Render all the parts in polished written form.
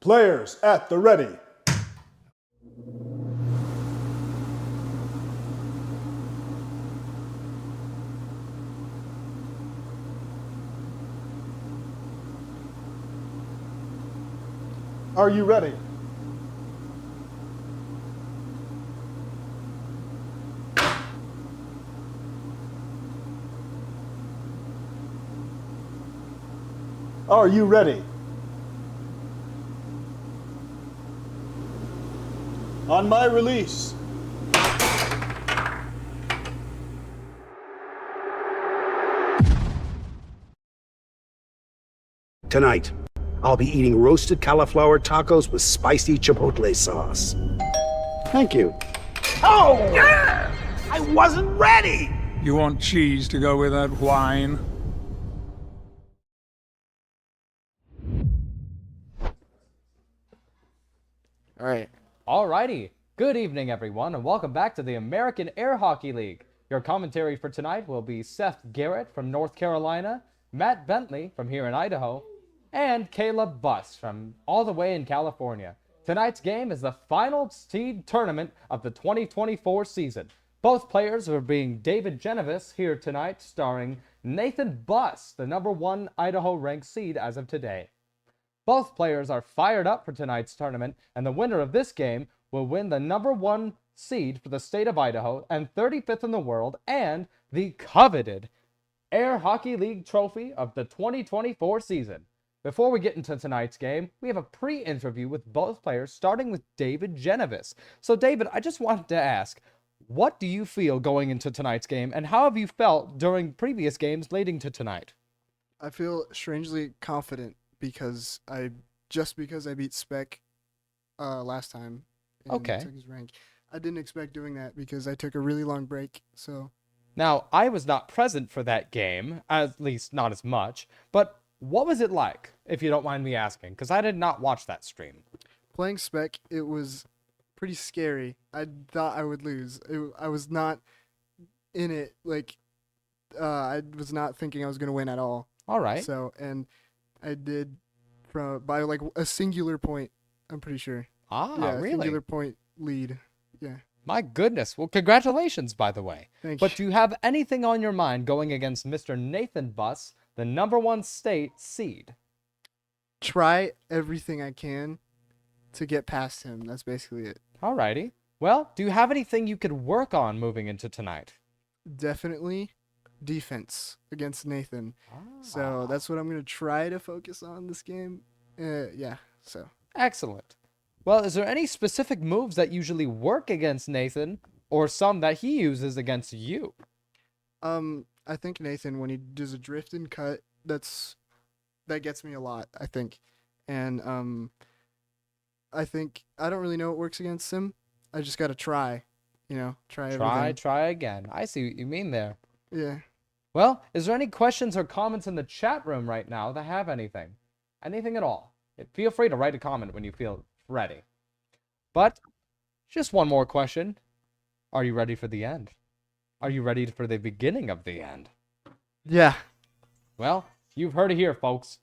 Players at the ready. Are you ready? Are you ready? On my release. Tonight, I'll be eating roasted cauliflower tacos with spicy chipotle sauce. Thank you. Oh! Yeah! I wasn't ready! You want cheese to go with that wine? All right. Alrighty. Good evening, everyone, and welcome back to the American Air Hockey League. Your commentary for tonight will be Seth Garrett from North Carolina, Matt Bentley from here in Idaho, and Caleb Buss from all the way in California. Tonight's game is the final seed tournament of the 2024 season. Both players are being David Genevicz here tonight, starring Nathan Buss, the #1 Idaho ranked seed as of today. Both players are fired up for tonight's tournament, and the winner of this game will win the #1 seed for the state of Idaho and 35th in the world, and the coveted Air Hockey League trophy of the 2024 season. Before we get into tonight's game, we have a pre-interview with both players, starting with David Genevicz. So David, I just wanted to ask, what do you feel going into tonight's game, and how have you felt during previous games leading to tonight? I feel strangely confident because I beat Spec last time and took his rank. I didn't expect doing that because I took a really long break. So now, I was not present for that game, at least not as much, but what was it like, if you don't mind me asking? Because I did not watch that stream. playing Spec, it was pretty scary. I thought I would lose. I was not in it. I was not thinking I was going to win at all. All right. So, and I did by like a singular point, I'm pretty sure. Ah, yeah, really? Singular point lead. Yeah. My goodness. Well, congratulations, by the way. Thank But you. do you have anything on your mind going against Mr. Nathan Buss, the #1 state seed? Try everything I can to get past him. That's basically it. Alrighty. Well, do you have anything you could work on moving into tonight? Definitely defense against Nathan. So that's what I'm going to try to focus on this game. Yeah, so. Excellent. Well, is there any specific moves that usually work against Nathan, or some that he uses against you? I think Nathan, when he does a drift and cut, that gets me a lot, I think. And I think I don't really know what works against him. I just got to try, try everything. Try again. I see what you mean there. Yeah. Well, is there any questions or comments in the chat room right now that have anything? Anything at all? Feel free to write a comment when you feel ready. But just one more question. Are you ready for the end? Are you ready for the beginning of the end? Yeah. Well, you've heard it here, folks.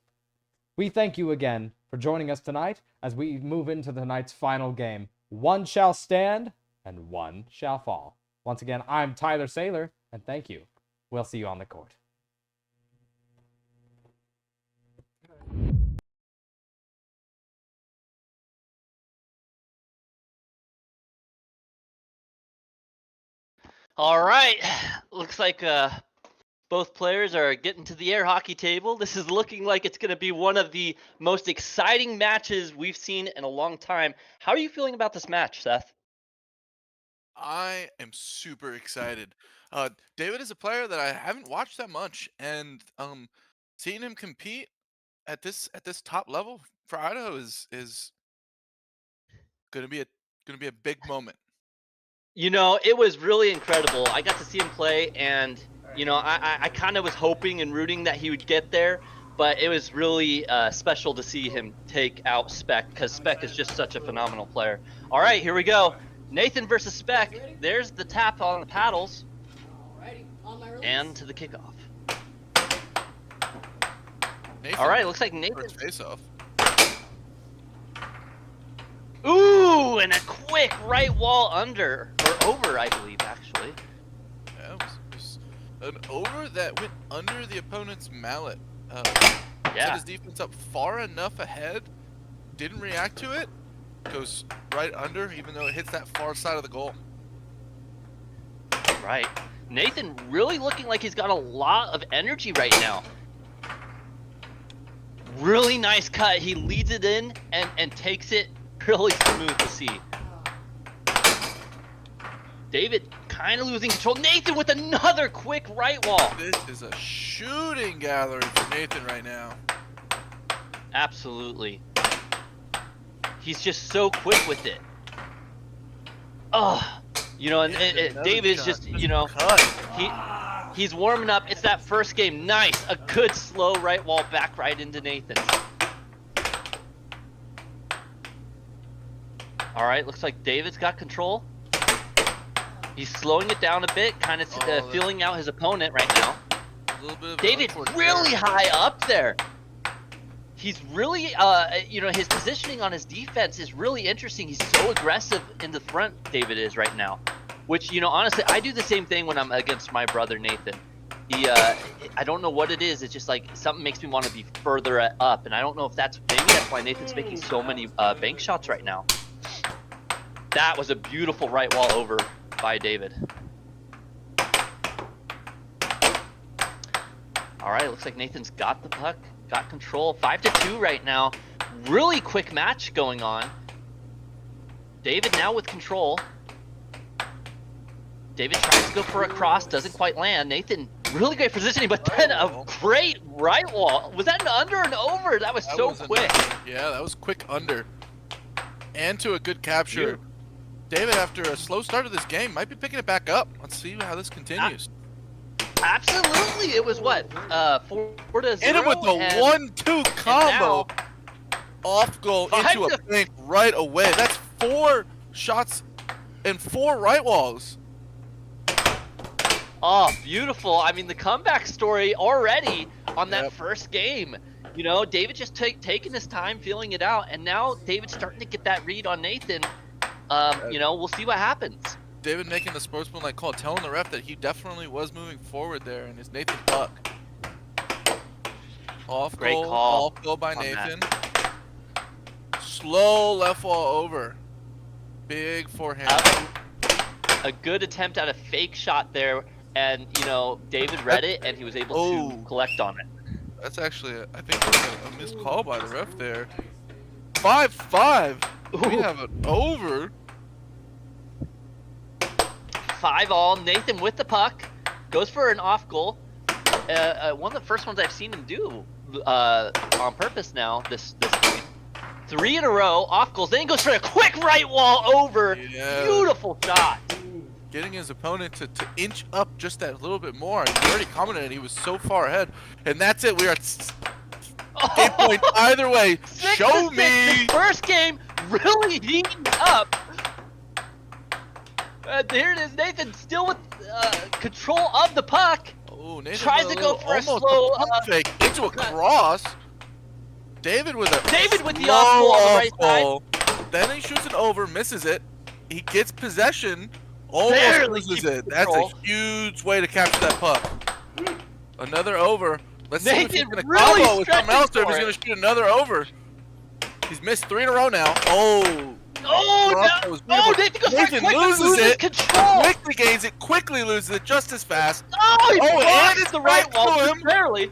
We thank you again for joining us tonight as we move into tonight's final game. One shall stand and one shall fall. Once again, I'm Tyler Saylor, and thank you. We'll see you on the court. All right, looks like both players are getting to the air hockey table. This is looking like it's going to be one of the most exciting matches we've seen in a long time. How are you feeling about this match, Seth? I am super excited. David is a player that I haven't watched that much, and seeing him compete at this top level for Idaho is gonna be a big moment. You know, it was really incredible. I got to see him play, and I kind of was hoping and rooting that he would get there, but it was really special to see him take out Spec, because Spec is just such a phenomenal player. All right, here we go. Nathan versus Spec. There's the tap on the paddles. And to the kickoff. Nathan, All right, looks like Nathan. first face-off. Ooh, and a quick right wall under, or over, I believe, actually. Yeah, it was an over that went under the opponent's mallet. Set his defense up far enough ahead, didn't react to it, goes right under, even though it hits that far side of the goal. Right. Nathan really looking like he's got a lot of energy right now. Really nice cut. He leads it in and takes it really smooth to see. David kind of losing control. Nathan with another quick right wall. This is a shooting gallery for Nathan right now. Absolutely. He's just so quick with it. Oh, you know, and David's just, you know, he's warming up. It's that first game. Nice. A good slow right wall back right into Nathan. All right, looks like David's got control. He's slowing it down a bit, kind of feeling out his opponent right now. A little bit of David really high up there. He's really, you know, his positioning on his defense is really interesting. He's so aggressive in the front, David is right now. Which, you know, honestly, I do the same thing when I'm against my brother Nathan. He, I don't know what it is. It's just like something makes me want to be further up, and I don't know if that's why Nathan's making so many bank shots right now. That was a beautiful right wall over by David. All right, looks like Nathan's got the puck, got control. 5-2 right now. Really quick match going on. David now with control. David tries to go for a cross, doesn't quite land. Nathan, really great positioning, but then a great right wall. Was that an under and over? That was so quick. Yeah, that was quick under. And to a good capture. David, after a slow start of this game, might be picking it back up. Let's see how this continues. Absolutely. It was what? 4-0. Hit him with the 1-2 combo. Off goal into a bank right away. That's 4 shots and 4 right walls. Oh, beautiful. I mean, the comeback story already on that first game. You know, David just taking his time, feeling it out, and now David's starting to get that read on Nathan. You know, we'll see what happens. David making the sportsmanlike call, telling the ref that he definitely was moving forward there, and it's Nathan puck. Off goal by Nathan. Slow left wall over. Big forehand. A good attempt at a fake shot there, and you know, David read it, and he was able to collect on it. That's actually, I think, a missed call by the ref there. 5-5. We have an over. 5-all. Nathan with the puck goes for an off goal. One of the first ones I've seen him do on purpose now this game. 3 in a row off goals. Then he goes for a quick right wall over. Yeah. Beautiful shot. Getting his opponent to inch up just that little bit more. He already commented he was so far ahead, and that's it. We are at 8 points either way. Show me. The first game really heating up. There it is. Nathan still with control of the puck. Oh, Nathan tries to go for a slow fake into a cross. David with the off goal on the right side. Then he shoots it over, misses it. He gets possession, almost loses it. That's a huge way to capture that puck. Another over. Let's see if he's going to combo with something else, or if he's going to shoot another over. He's missed 3 in a row now. Nathan loses it, quickly gains it, quickly loses it just as fast. And it's the right wall, barely.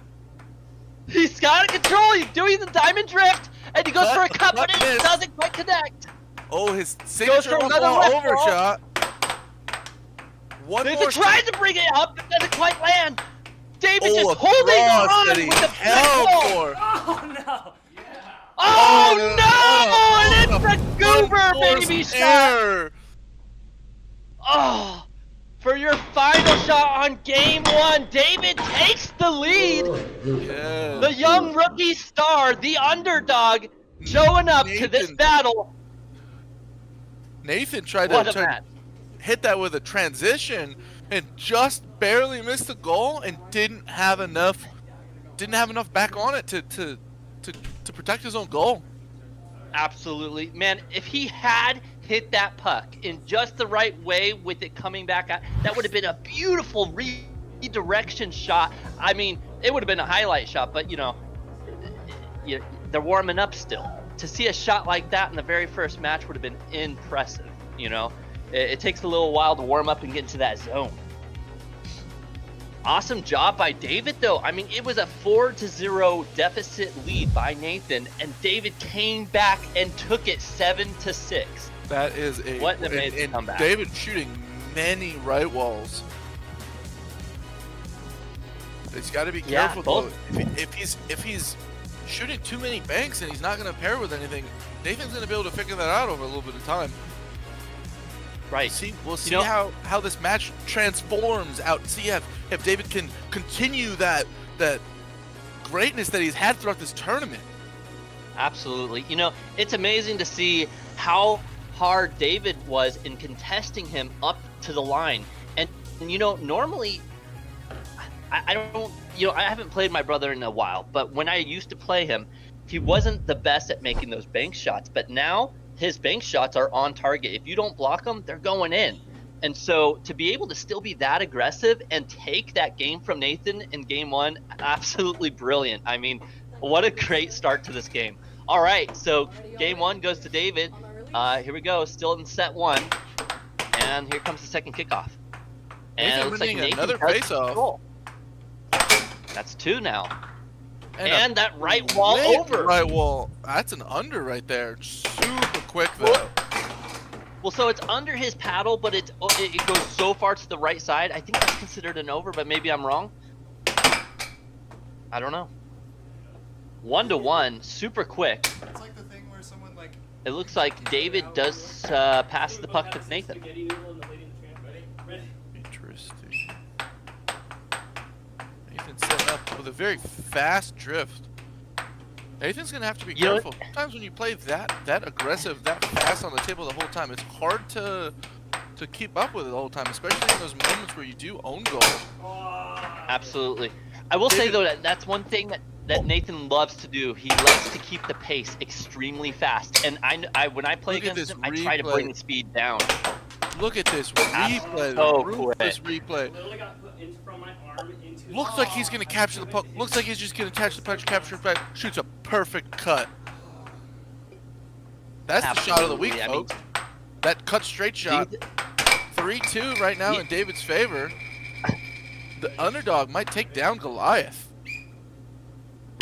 He's got it control, he's doing the diamond drift, and he goes for a cut, but it doesn't quite connect. His signature over shot. Nathan tries to bring it up, but doesn't quite land. David just holding on with the ball. Oh, no. Oh no! And it's a goober baby shot! Oh, for your final shot on game 1, David takes the lead. Yeah. The young rookie star, the underdog, showing up to this battle. Nathan tried to hit that with a transition and just barely missed the goal and didn't have enough back on it to protect his own goal. Absolutely. Man, if he had hit that puck in just the right way with it coming back out, that would have been a beautiful redirection shot. I mean, it would have been a highlight shot, but you know, they're warming up still. To see a shot like that in the very first match would have been impressive. You know, it takes a little while to warm up and get into that zone. Awesome job by David, though. I mean, it was a 4-0 deficit lead by Nathan, and David came back and took it 7-6. That is a what an amazing comeback. David shooting many right walls. He's got to be careful though. If he's shooting too many banks and he's not going to pair with anything, Nathan's going to be able to figure that out over a little bit of time. Right. We'll see how this match transforms out. See if David can continue that greatness that he's had throughout this tournament. Absolutely. You know, it's amazing to see how hard David was in contesting him up to the line. And you know, normally I don't, you know, I haven't played my brother in a while, but when I used to play him, he wasn't the best at making those bank shots. But now his bank shots are on target. If you don't block them, they're going in. And so to be able to still be that aggressive and take that game from Nathan in game one, absolutely brilliant. I mean, what a great start to this game. All right, so game one goes to David. Here we go, still in set one. And here comes the second kickoff. And it looks like Nathan another face-off. That's two now. And that right wall over. Right wall. That's an under right there. Super quick though. Well, so it's under his paddle, but it goes so far to the right side. I think that's considered an over, but maybe I'm wrong. I don't know. 1-1, super quick. It's like the thing where someone like. It looks like David does pass the puck to Nathan. Interesting. Nathan setting up with a very fast drift. Nathan's gonna have to be careful. Sometimes when you play that aggressive, that fast on the table the whole time, it's hard to keep up with it the whole time, especially in those moments where you do own goal. Absolutely. I will say though that's one thing that Nathan loves to do. He loves to keep the pace extremely fast, and I when I play against him, I try to bring the speed down. Look at this replay. So Ruthless replay. Looks like he's gonna capture the puck. Looks like he's just gonna catch the puck, capture it back, shoots a perfect cut. That's the shot of the week, folks. That cut straight shot. 3-2 right now in David's favor. The underdog might take down Goliath.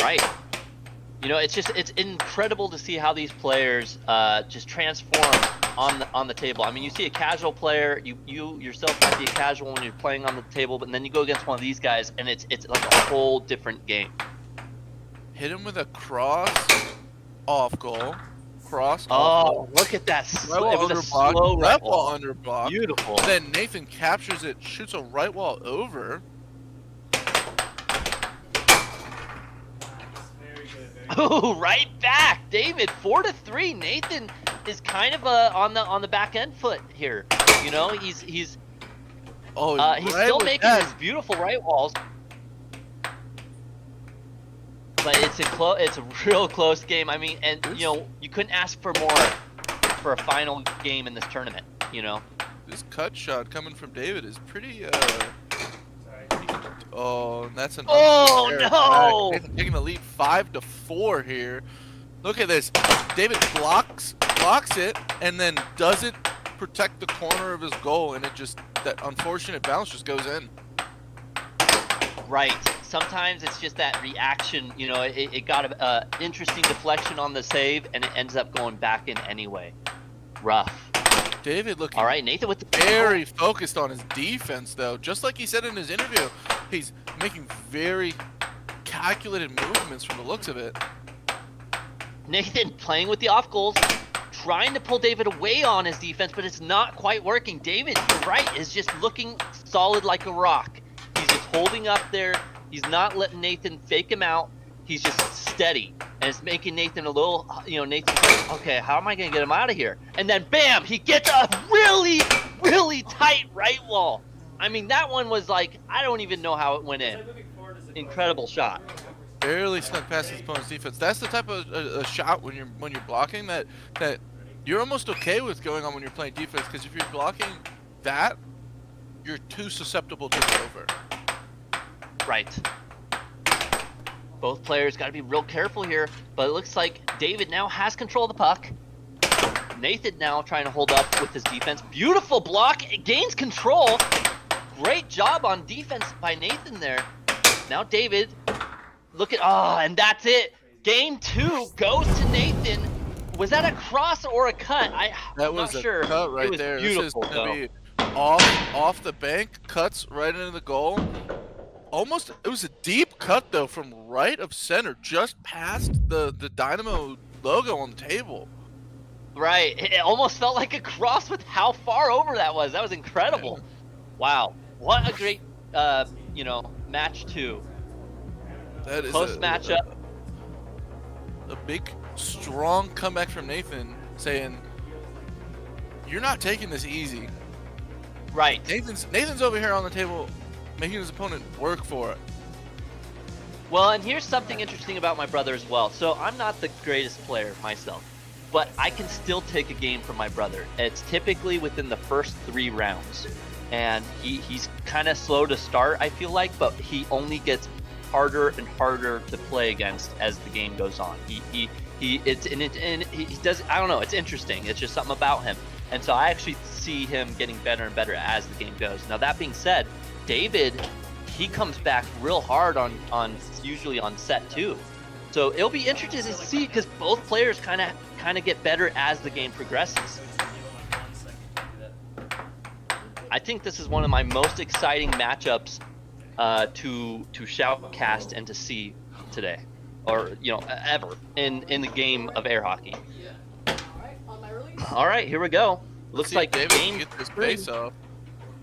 Right. You know, it's incredible to see how these players just transform on the table. I mean, you see a casual player, you yourself might be a casual when you're playing on the table, but then you go against one of these guys, and it's like a whole different game. Hit him with a cross off goal. Cross. Oh, look at that! It was a slow right wall under block. Beautiful. Then Nathan captures it, shoots a right wall over. Oh, right back, David. 4-3. Nathan is kind of on the back end foot here. You know, he's he's still making his beautiful right walls, but it's a real close game. I mean, and you know, you couldn't ask for more for a final game in this tournament. You know, this cut shot coming from David is pretty. Oh, and that's an. Oh no! Nathan taking the lead 5-4 here. Look at this. David blocks it and then doesn't protect the corner of his goal, and that unfortunate bounce just goes in. Right. Sometimes it's just that reaction. You know, it got an interesting deflection on the save, and it ends up going back in anyway. Rough. David looking all right, Nathan with the very focused on his defense, though. Just like he said in his interview, he's making very calculated movements from the looks of it. Nathan playing with the off goals, trying to pull David away on his defense, but it's not quite working. David, you're right, is just looking solid like a rock. He's just holding up there. He's not letting Nathan fake him out. He's just steady, and it's making Nathan a little, you know, Nathan's like, okay, how am I going to get him out of here? And then, bam, he gets a really, really tight right wall. I mean, that one was like, I don't even know how it went in. Incredible shot. Barely snuck past his opponent's defense. That's the type of a shot when you're blocking that you're almost okay with going on when you're playing defense, because if you're blocking that, you're too susceptible to the over. Right. Both players got to be real careful here, but it looks like David now has control of the puck. Nathan now trying to hold up with his defense. Beautiful block, it gains control. Great job on defense by Nathan there. Now David, look at, and that's it. Game 2 goes to Nathan. Was that a cross or a cut? That was a cut right there. Beautiful, this is gonna be off the bank, cuts right into the goal. Almost, it was a deep cut though, from right of center, just past the Dynamo logo on the table. Right, it almost felt like a cross with how far over that was. That was incredible. Wow, what a great, match 2. That is close matchup. A big, strong comeback from Nathan, saying, "You're not taking this easy." Right. Nathan's over here on the table, making his opponent work for it. Well, and here's something interesting about my brother as well. So I'm not the greatest player myself, but I can still take a game from my brother. It's typically within the first 3 rounds. And he's kind of slow to start, I feel like, but he only gets harder and harder to play against as the game goes on. He does, I don't know, it's interesting. It's just something about him. And so I actually see him getting better and better as the game goes. Now that being said, David, he comes back real hard on usually on set 2. So it'll be interesting to see, because both players kind of get better as the game progresses. I think this is one of my most exciting matchups to shoutcast and to see today, or ever in the game of air hockey. All right, here we go. Looks like David game get this 3. face off.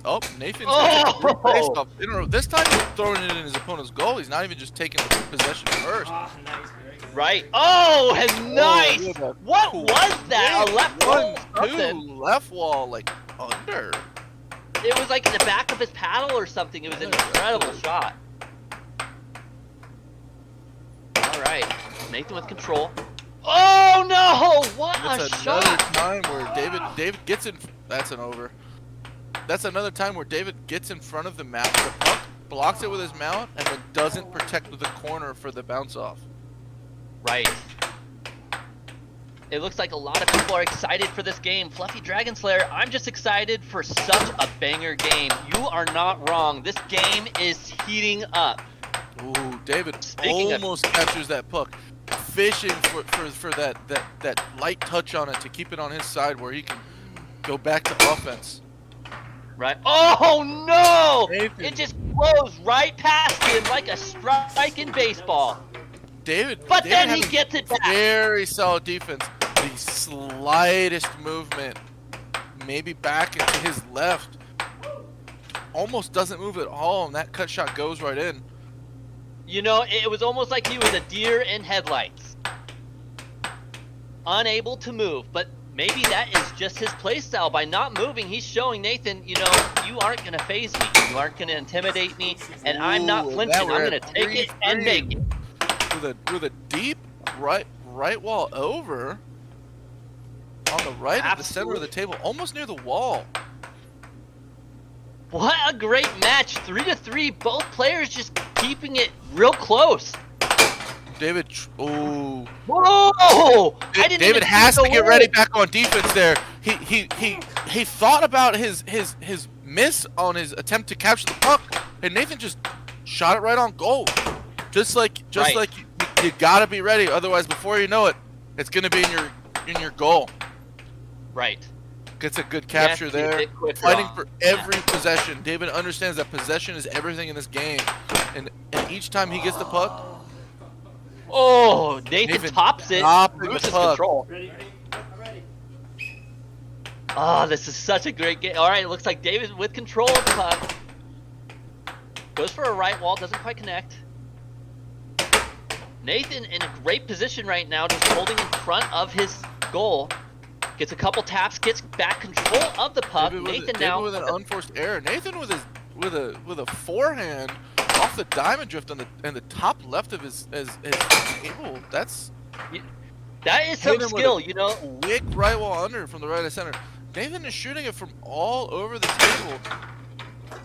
Oh, Nathan's Oh! got the face off. This time he's throwing it in his opponent's goal. He's not even just taking the possession first. Right. Oh, and nice. What was that? A left wall? 1-2 left wall, like under. It was like in the back of his paddle or something. It was an incredible shot. All right, Nathan with control. Oh no! What That's a another shot! time where David gets in. That's an over. That's another time where David gets in front of the mount, the puck, blocks it with his mount, and then doesn't protect with the corner for the bounce off. Right. It looks like a lot of people are excited for this game. Fluffy Dragon Slayer, I'm just excited for such a banger game. You are not wrong. This game is heating up. Ooh, David Speaking almost captures that puck, fishing for that light touch on it to keep it on his side where he can go back to offense. Right. Oh no! Nathan. It just blows right past him like a strike in baseball. David, But David then had he a gets it back. Very solid defense. The slightest movement, maybe back into his left, almost doesn't move at all, and that cut shot goes right in. It was almost like he was a deer in headlights. Unable to move, but maybe that is just his playstyle. By not moving, he's showing Nathan, you aren't going to phase me. You aren't going to intimidate me, and I'm not Ooh, flinching. I'm now we're going to at take it and 3-3. make it. With a deep right wall over on the right of the center of the table, almost near the wall. What a great match. 3-3. Both players just keeping it real close. David, ooh. Whoa! I didn't David even has see to the get ready wall. back on defense there. He thought about his miss on his attempt to capture the puck, and Nathan just shot it right on goal. Just like you gotta be ready, otherwise before you know it, it's gonna be in your goal. Right. Gets a good capture Yes, there. hit quicker Fighting on. for every possession. David understands that possession is everything in this game, and each time he gets the puck, Oh, Nathan tops it. topping the Loses puck. control. Oh, this is such a great game. All right, it looks like David with control of the puck. Goes for a right wall, doesn't quite connect. Nathan in a great position right now, just holding in front of his goal. Gets a couple taps, gets back control of the puck. David now with an unforced error. Nathan with a forehand off the diamond drift on the top left of his table. That's That is Hit some him with skill, a you know. Wick right wall under from the right of center. Nathan is shooting it from all over the table.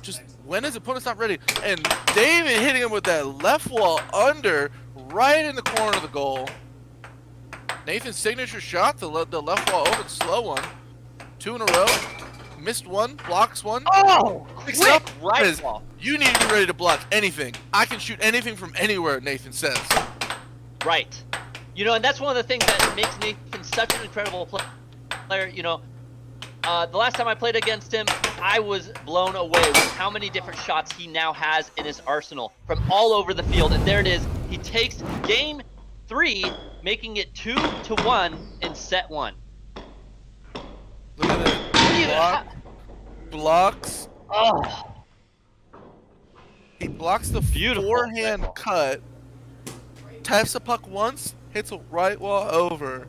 Just when his opponent's not ready. And David hitting him with that left wall under right in the corner of the goal. Nathan's signature shot, the left wall open, slow one. 2 in a row. Missed one, blocks one. Oh, Picks quick up, right says, wall. you need to be ready to block anything. I can shoot anything from anywhere, Nathan says. Right. You know, and that's one of the things that makes Nathan such an incredible player. You know, the last time I played against him, I was blown away with how many different shots he now has in his arsenal from all over the field. And there it is. He takes game 3, making it 2-1 in set 1. Look at that. Blocks. Oh, He blocks the Beautiful. forehand cut. Taps the puck once, hits a right wall over,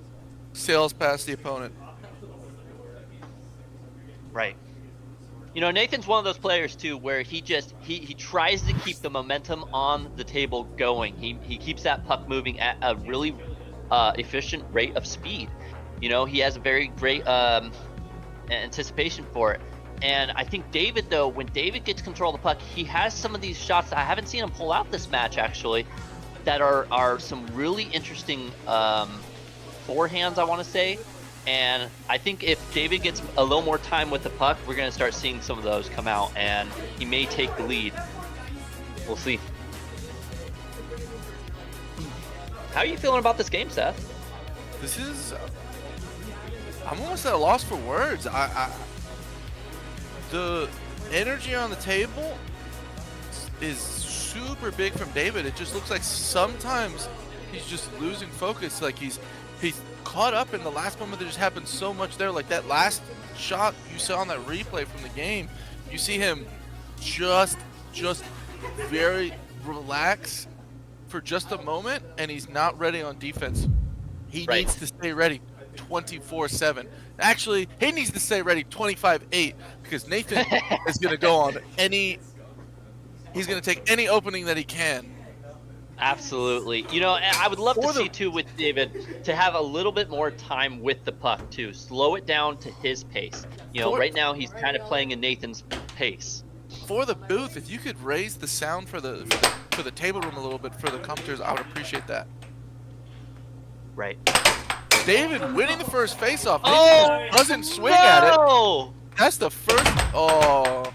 sails past the opponent. right. You know, Nathan's one of those players too, where he tries to keep the momentum on the table going. He keeps that puck moving at a really efficient rate of speed. You know, he has a very great anticipation for it. And I think David, though, when David gets control of the puck, he has some of these shots that I haven't seen him pull out this match, actually, that are some really interesting forehands, I want to say. And I think if David gets a little more time with the puck, we're going to start seeing some of those come out, and he may take the lead. We'll see. How are you feeling about this game, Seth? This is... I'm almost at a loss for words. The energy on the table is super big from David. It just looks like sometimes he's just losing focus. Like he's caught up in the last moment. There just happened so much there. Like that last shot you saw on that replay from the game, you see him just very relaxed for just a moment, and he's not ready on defense. He Right. needs to stay ready 24/7. Actually, he needs to stay ready 25/8 because Nathan is going to go on he's going to take any opening that he can. Absolutely. You know, and I would love to see, too, with David, to have a little bit more time with the puck, too. Slow it down to his pace. You know, right now he's kind of playing in Nathan's pace. For the booth, if you could raise the sound for the table room a little bit for the commenters, I would appreciate that. Right. David winning the first faceoff. Oh, Nathan just doesn't swing at it. no! That's the first. Oh.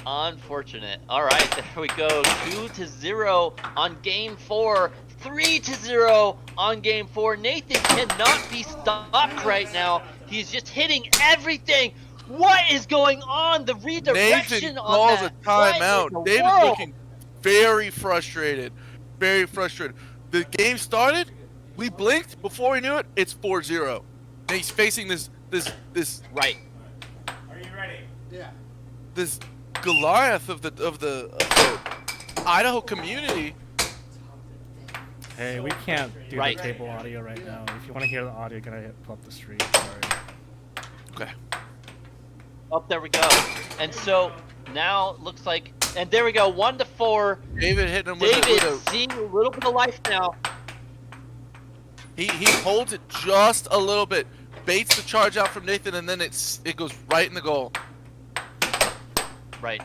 Unfortunate. All right, there we go. 2-0 on game 4. 3-0 on game 4. Nathan cannot be stopped right now. He's just hitting everything. What is going on? The redirection Nathan on calls that. a timeout. What in the David's world? looking very frustrated. Very frustrated. The game started. We blinked. Before we knew it, it's 4-0. And he's facing this Right. this Goliath of the Idaho community. Hey, we can't do Right. the table audio right now. If you want to hear the audio, you're gonna pull up the stream. Sorry. Okay. Oh, there we go. And so now it looks like, and there we go, 1-4. David hitting him with David a seeing a little bit of life now. he holds it just a little bit, baits the charge out from Nathan, and then it goes right in the goal. Right.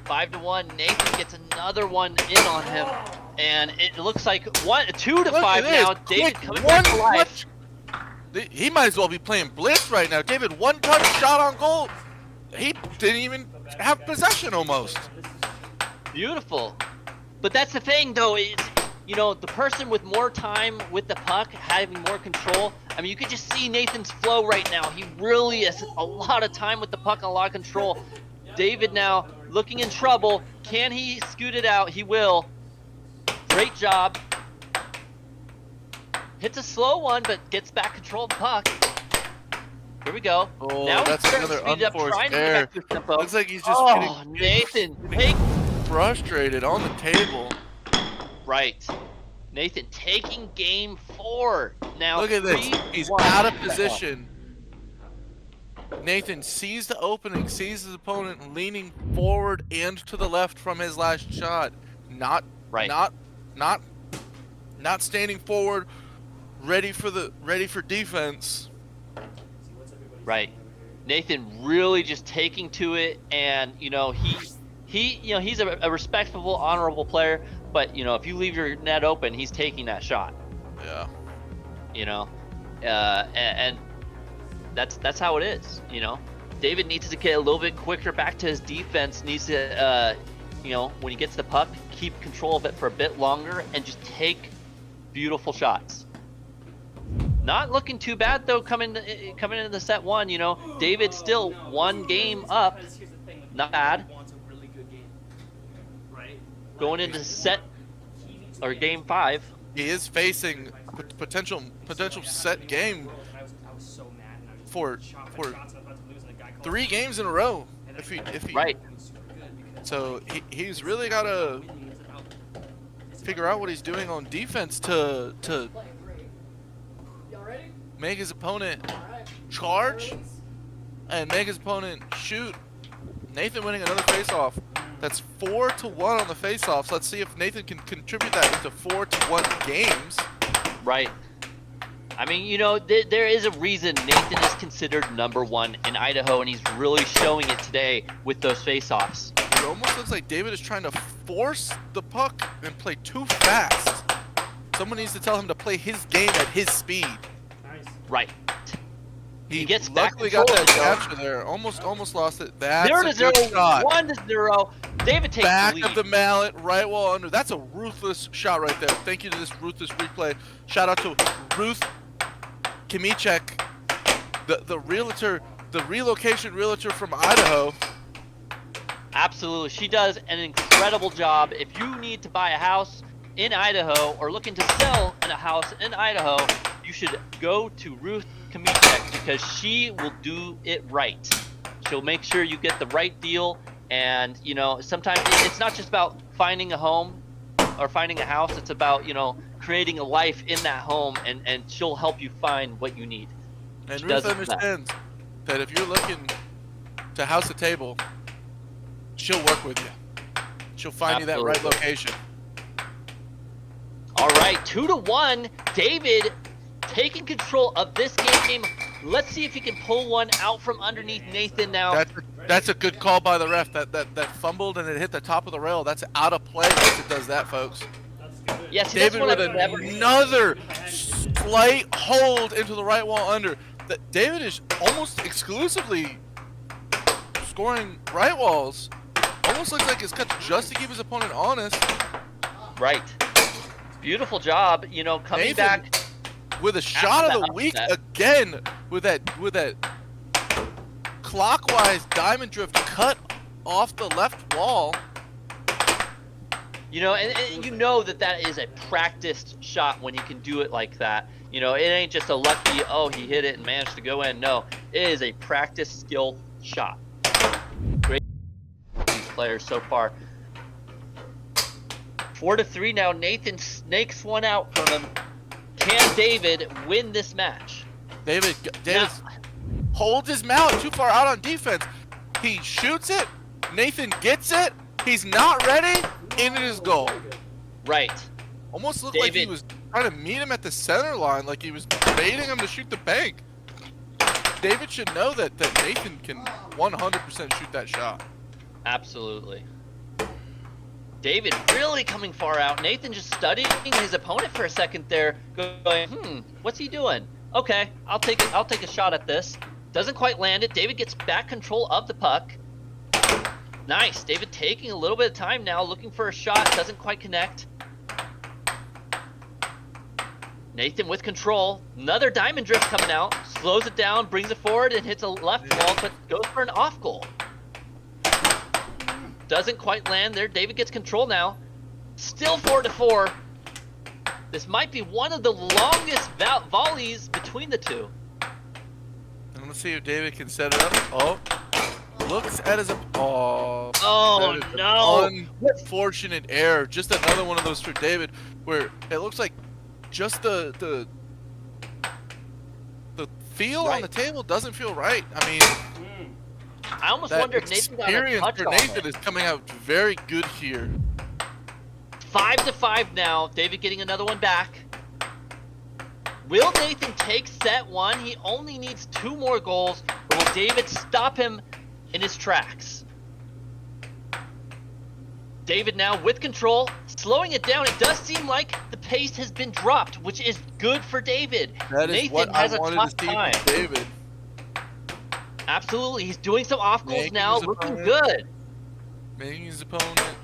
5-1. Nathan gets another one in on him, and it looks like 2-5 now. David coming back to life. He might as well be playing blitz right now. David, one touch shot on goal. He didn't even have possession almost. Beautiful. But that's the thing, though. It's, you know, the person with more time with the puck, having more control. I mean, you could just see Nathan's flow right now. He really has a lot of time with the puck and a lot of control. David now looking in trouble. Can he scoot it out? He will. Great job. Hits a slow one, but gets back control of the puck. Here we go. Oh, now that's he's starting to another speed it up, unforced trying to error. get back to tempo. Looks like he's just Nathan, take frustrated on the table. right. Nathan taking game 4. Now Look at this. 3-1. He's out of position. Nathan sees the opening, sees his opponent leaning forward and to the left from his last shot. Not Right. Not standing forward, ready for defense. Right. Nathan really just taking to it, and you know he's a respectable, honorable player. But you know, if you leave your net open, he's taking that shot. Yeah. You know, and that's how it is. You know, David needs to get a little bit quicker back to his defense. Needs to, you know, when he gets the puck, keep control of it for a bit longer and just take beautiful shots. Not looking too bad though coming into the set one. You know, David still one game up. Not bad. Going into set or game 5. He is facing potential set game for 3 games in a row. If he right. So he's really got to figure out what he's doing on defense to make his opponent charge and make his opponent shoot. Nathan winning another face-off. That's 4-1 on the face-offs. Let's see if Nathan can contribute that into 4-1 games. Right. I mean, you know, there is a reason Nathan is considered #1 in Idaho, and he's really showing it today with those face-offs. It almost looks like David is trying to force the puck and play too fast. Someone needs to tell him to play his game at his speed. Right. He gets back luckily got that control, capture there. Almost lost it. That's 0-0, a good shot. 1-0. David takes Back the lead. of the mallet, right wall under. That's a ruthless shot right there. Thank you to this ruthless replay. Shout out to Ruth Kimicek, the realtor, the relocation realtor from Idaho. Absolutely. She does an incredible job. If you need to buy a house in Idaho or looking to sell a house in Idaho, you should go to Ruth Kimicek because she will do it right. She'll make sure you get the right deal, and you know, sometimes it's not just about finding a home or finding a house. It's about, you know, creating a life in that home, and she'll help you find what you need. And She Ruth does understands that if you're looking to house a table, she'll work with you. She'll find you that right Absolutely. location. All right, 2-1. David taking control of this game. Let's see if he can pull one out from underneath Nathan now. That's a good call by the ref. That fumbled and it hit the top of the rail. That's out of play once it does that, folks. Yes, David with another slight hold into the right wall under. David is almost exclusively scoring right walls. Almost looks like it's cut just to keep his opponent honest. Right. Beautiful job, you know, coming Nathan back with a shot of the that week upset. again with that clockwise diamond drift cut off the left wall. You know, and you know that is a practiced shot when he can do it like that. You know, it ain't just a lucky, oh, he hit it and managed to go in. No, it is a practiced skill shot. Great these players so far. 4-3 now. Nathan snakes one out from him. Can David win this match? David holds his mallet too far out on defense. He shoots it. Nathan gets it. He's not ready. In it is goal. Right. Almost looked like he was trying to meet him at the center line, like he was baiting him to shoot the bank. David should know that Nathan can 100% shoot that shot. Absolutely. David really coming far out. Nathan just studying his opponent for a second there, going, what's he doing? Okay, I'll take a shot at this. Doesn't quite land it. David gets back control of the puck. Nice. David taking a little bit of time now, looking for a shot. Doesn't quite connect. Nathan with control. Another diamond drift coming out. Slows it down, brings it forward, and hits a left wall, but goes for an off goal. Doesn't quite land there. David gets control now. Still 4-4. This might be one of the longest volleys between the two. And let's see if David can set it up. Oh, looks at his. Oh no! Unfortunate error. Just another one of those for David, where it looks like just the feel on the table doesn't feel right. I mean. I almost wonder if Nathan got a experience touch for on Nathan it. is coming out very good here. 5-5 now. David getting another one back. Will Nathan take set 1? He only needs 2 more goals, or will David stop him in his tracks? David now with control, slowing it down. It does seem like the pace has been dropped, which is good for David. That is Nathan what has I a wanted tough to see time. from David. Absolutely, he's doing some off goals Making now, his looking opponent- good. Making his opponent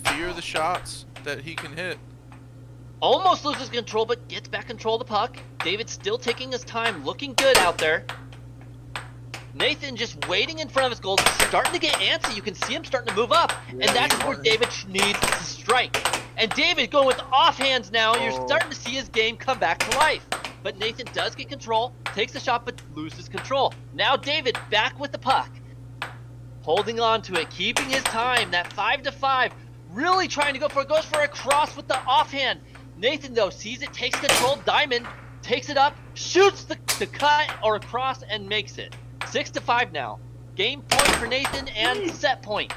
fear the shots that he can hit. Almost loses control, but gets back control of the puck. David still taking his time, looking good out there. Nathan just waiting in front of his goal, starting to get antsy. You can see him starting to move up, and that's where David needs to strike. And David going with the offhands now. You're starting to see his game come back to life. But Nathan does get control, takes the shot, but loses control. Now David back with the puck, holding on to it, keeping his time. That 5-5, really trying to go for it. Goes for a cross with the offhand. Nathan though sees it, takes control. Diamond takes it up, shoots the cut or a cross, and makes it. 6-5 now. Game point for Nathan and set point.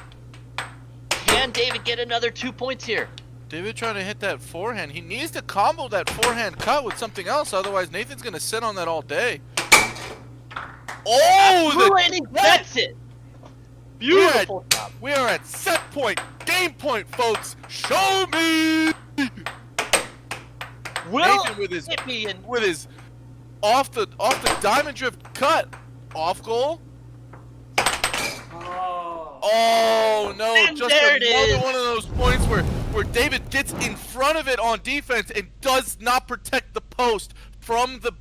Can David get another 2 points here? David trying to hit that forehand. He needs to combo that forehand cut with something else, otherwise Nathan's gonna sit on that all day. Oh, and he gets it. Beautiful job. We are at set point, game point, folks. Show me. Will Nathan with his hit me and off the diamond drift cut, off goal. Oh no! And Just there it another is. one of those points where David gets in front of it on defense and does not protect the post from the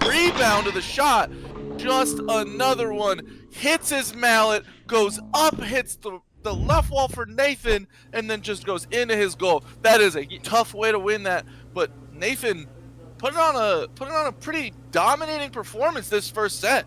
rebound of the shot. Just another one. Hits his mallet, goes up, hits the left wall for Nathan, and then just goes into his goal. That is a tough way to win that, but Nathan put it on a pretty dominating performance this first set.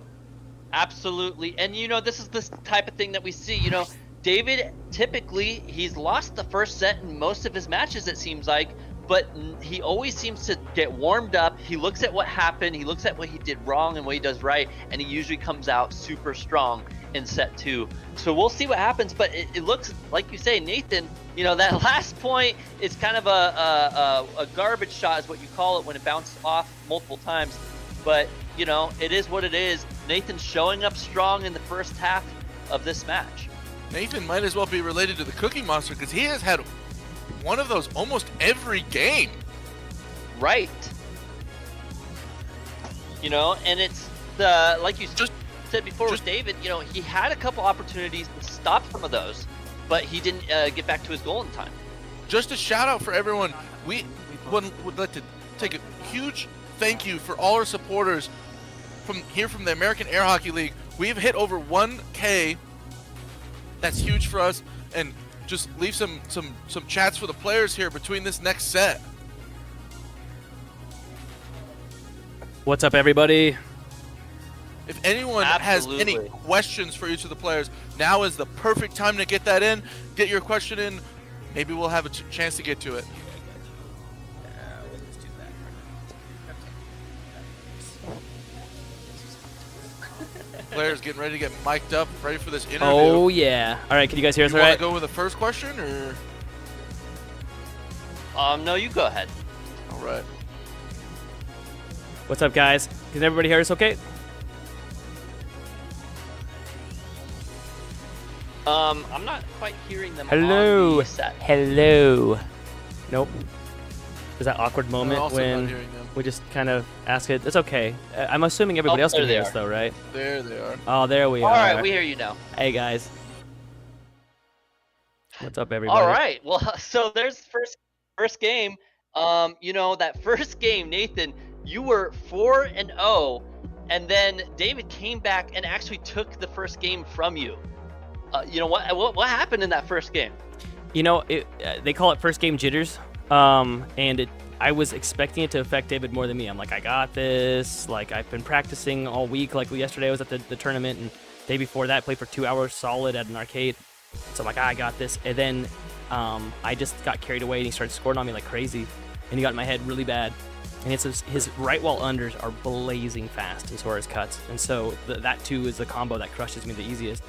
Absolutely. And you know, this is the type of thing that we see. You know, David, typically, he's lost the first set in most of his matches, it seems like, but he always seems to get warmed up. He looks at what happened, he looks at what he did wrong and what he does right, and he usually comes out super strong in set 2. So we'll see what happens, but it looks like you say, Nathan, you know, that last point is kind of a garbage shot is what you call it when it bounces off multiple times. But, you know, it is what it is. Nathan's showing up strong in the first half of this match. Nathan might as well be related to the Cookie Monster because he has had one of those almost every game. Right. You know, and it's the, like you said before with David, you know, he had a couple opportunities to stop some of those, but he didn't get back to his goal in time. Just a shout out for everyone. We would like to take a huge thank you for all our supporters from the American Air Hockey League. We've hit over 1K. That's huge for us. And just leave some chats for the players here between this next set. What's up, everybody? If anyone has any questions for each of the players, now is the perfect time to get that in. Get your question in. Maybe we'll have a chance to get to it. Players getting ready to get mic'd up, ready for this interview. Oh, yeah. All right, can you guys hear us all right? You want to go with the first question, or? No, you go ahead. All right. What's up, guys? Can everybody hear us okay? I'm not quite hearing them Hello. on the set. Hello. Nope. There's that awkward moment also when not hearing them. we just kind of ask it. It's okay. I'm assuming everybody else there can they hear us, are. though, right? There they are. Oh, there we are. All right, we hear you now. Hey, guys. What's up, everybody? All right. Well, so there's first game. You know, that first game, Nathan, you were 4-0, and then David came back and actually took the first game from you. You know what happened in that first game? You know, they call it first game jitters, and I was expecting it to affect David more than me. I'm like, I got this. Like, I've been practicing all week. Like, yesterday I was at the tournament, and the day before that I played for 2 hours solid at an arcade. So I'm like, I got this. And then I just got carried away, and he started scoring on me like crazy, and he got in my head really bad. And it's his right wall unders are blazing fast, and so are his cuts. And so that too is the combo that crushes me the easiest.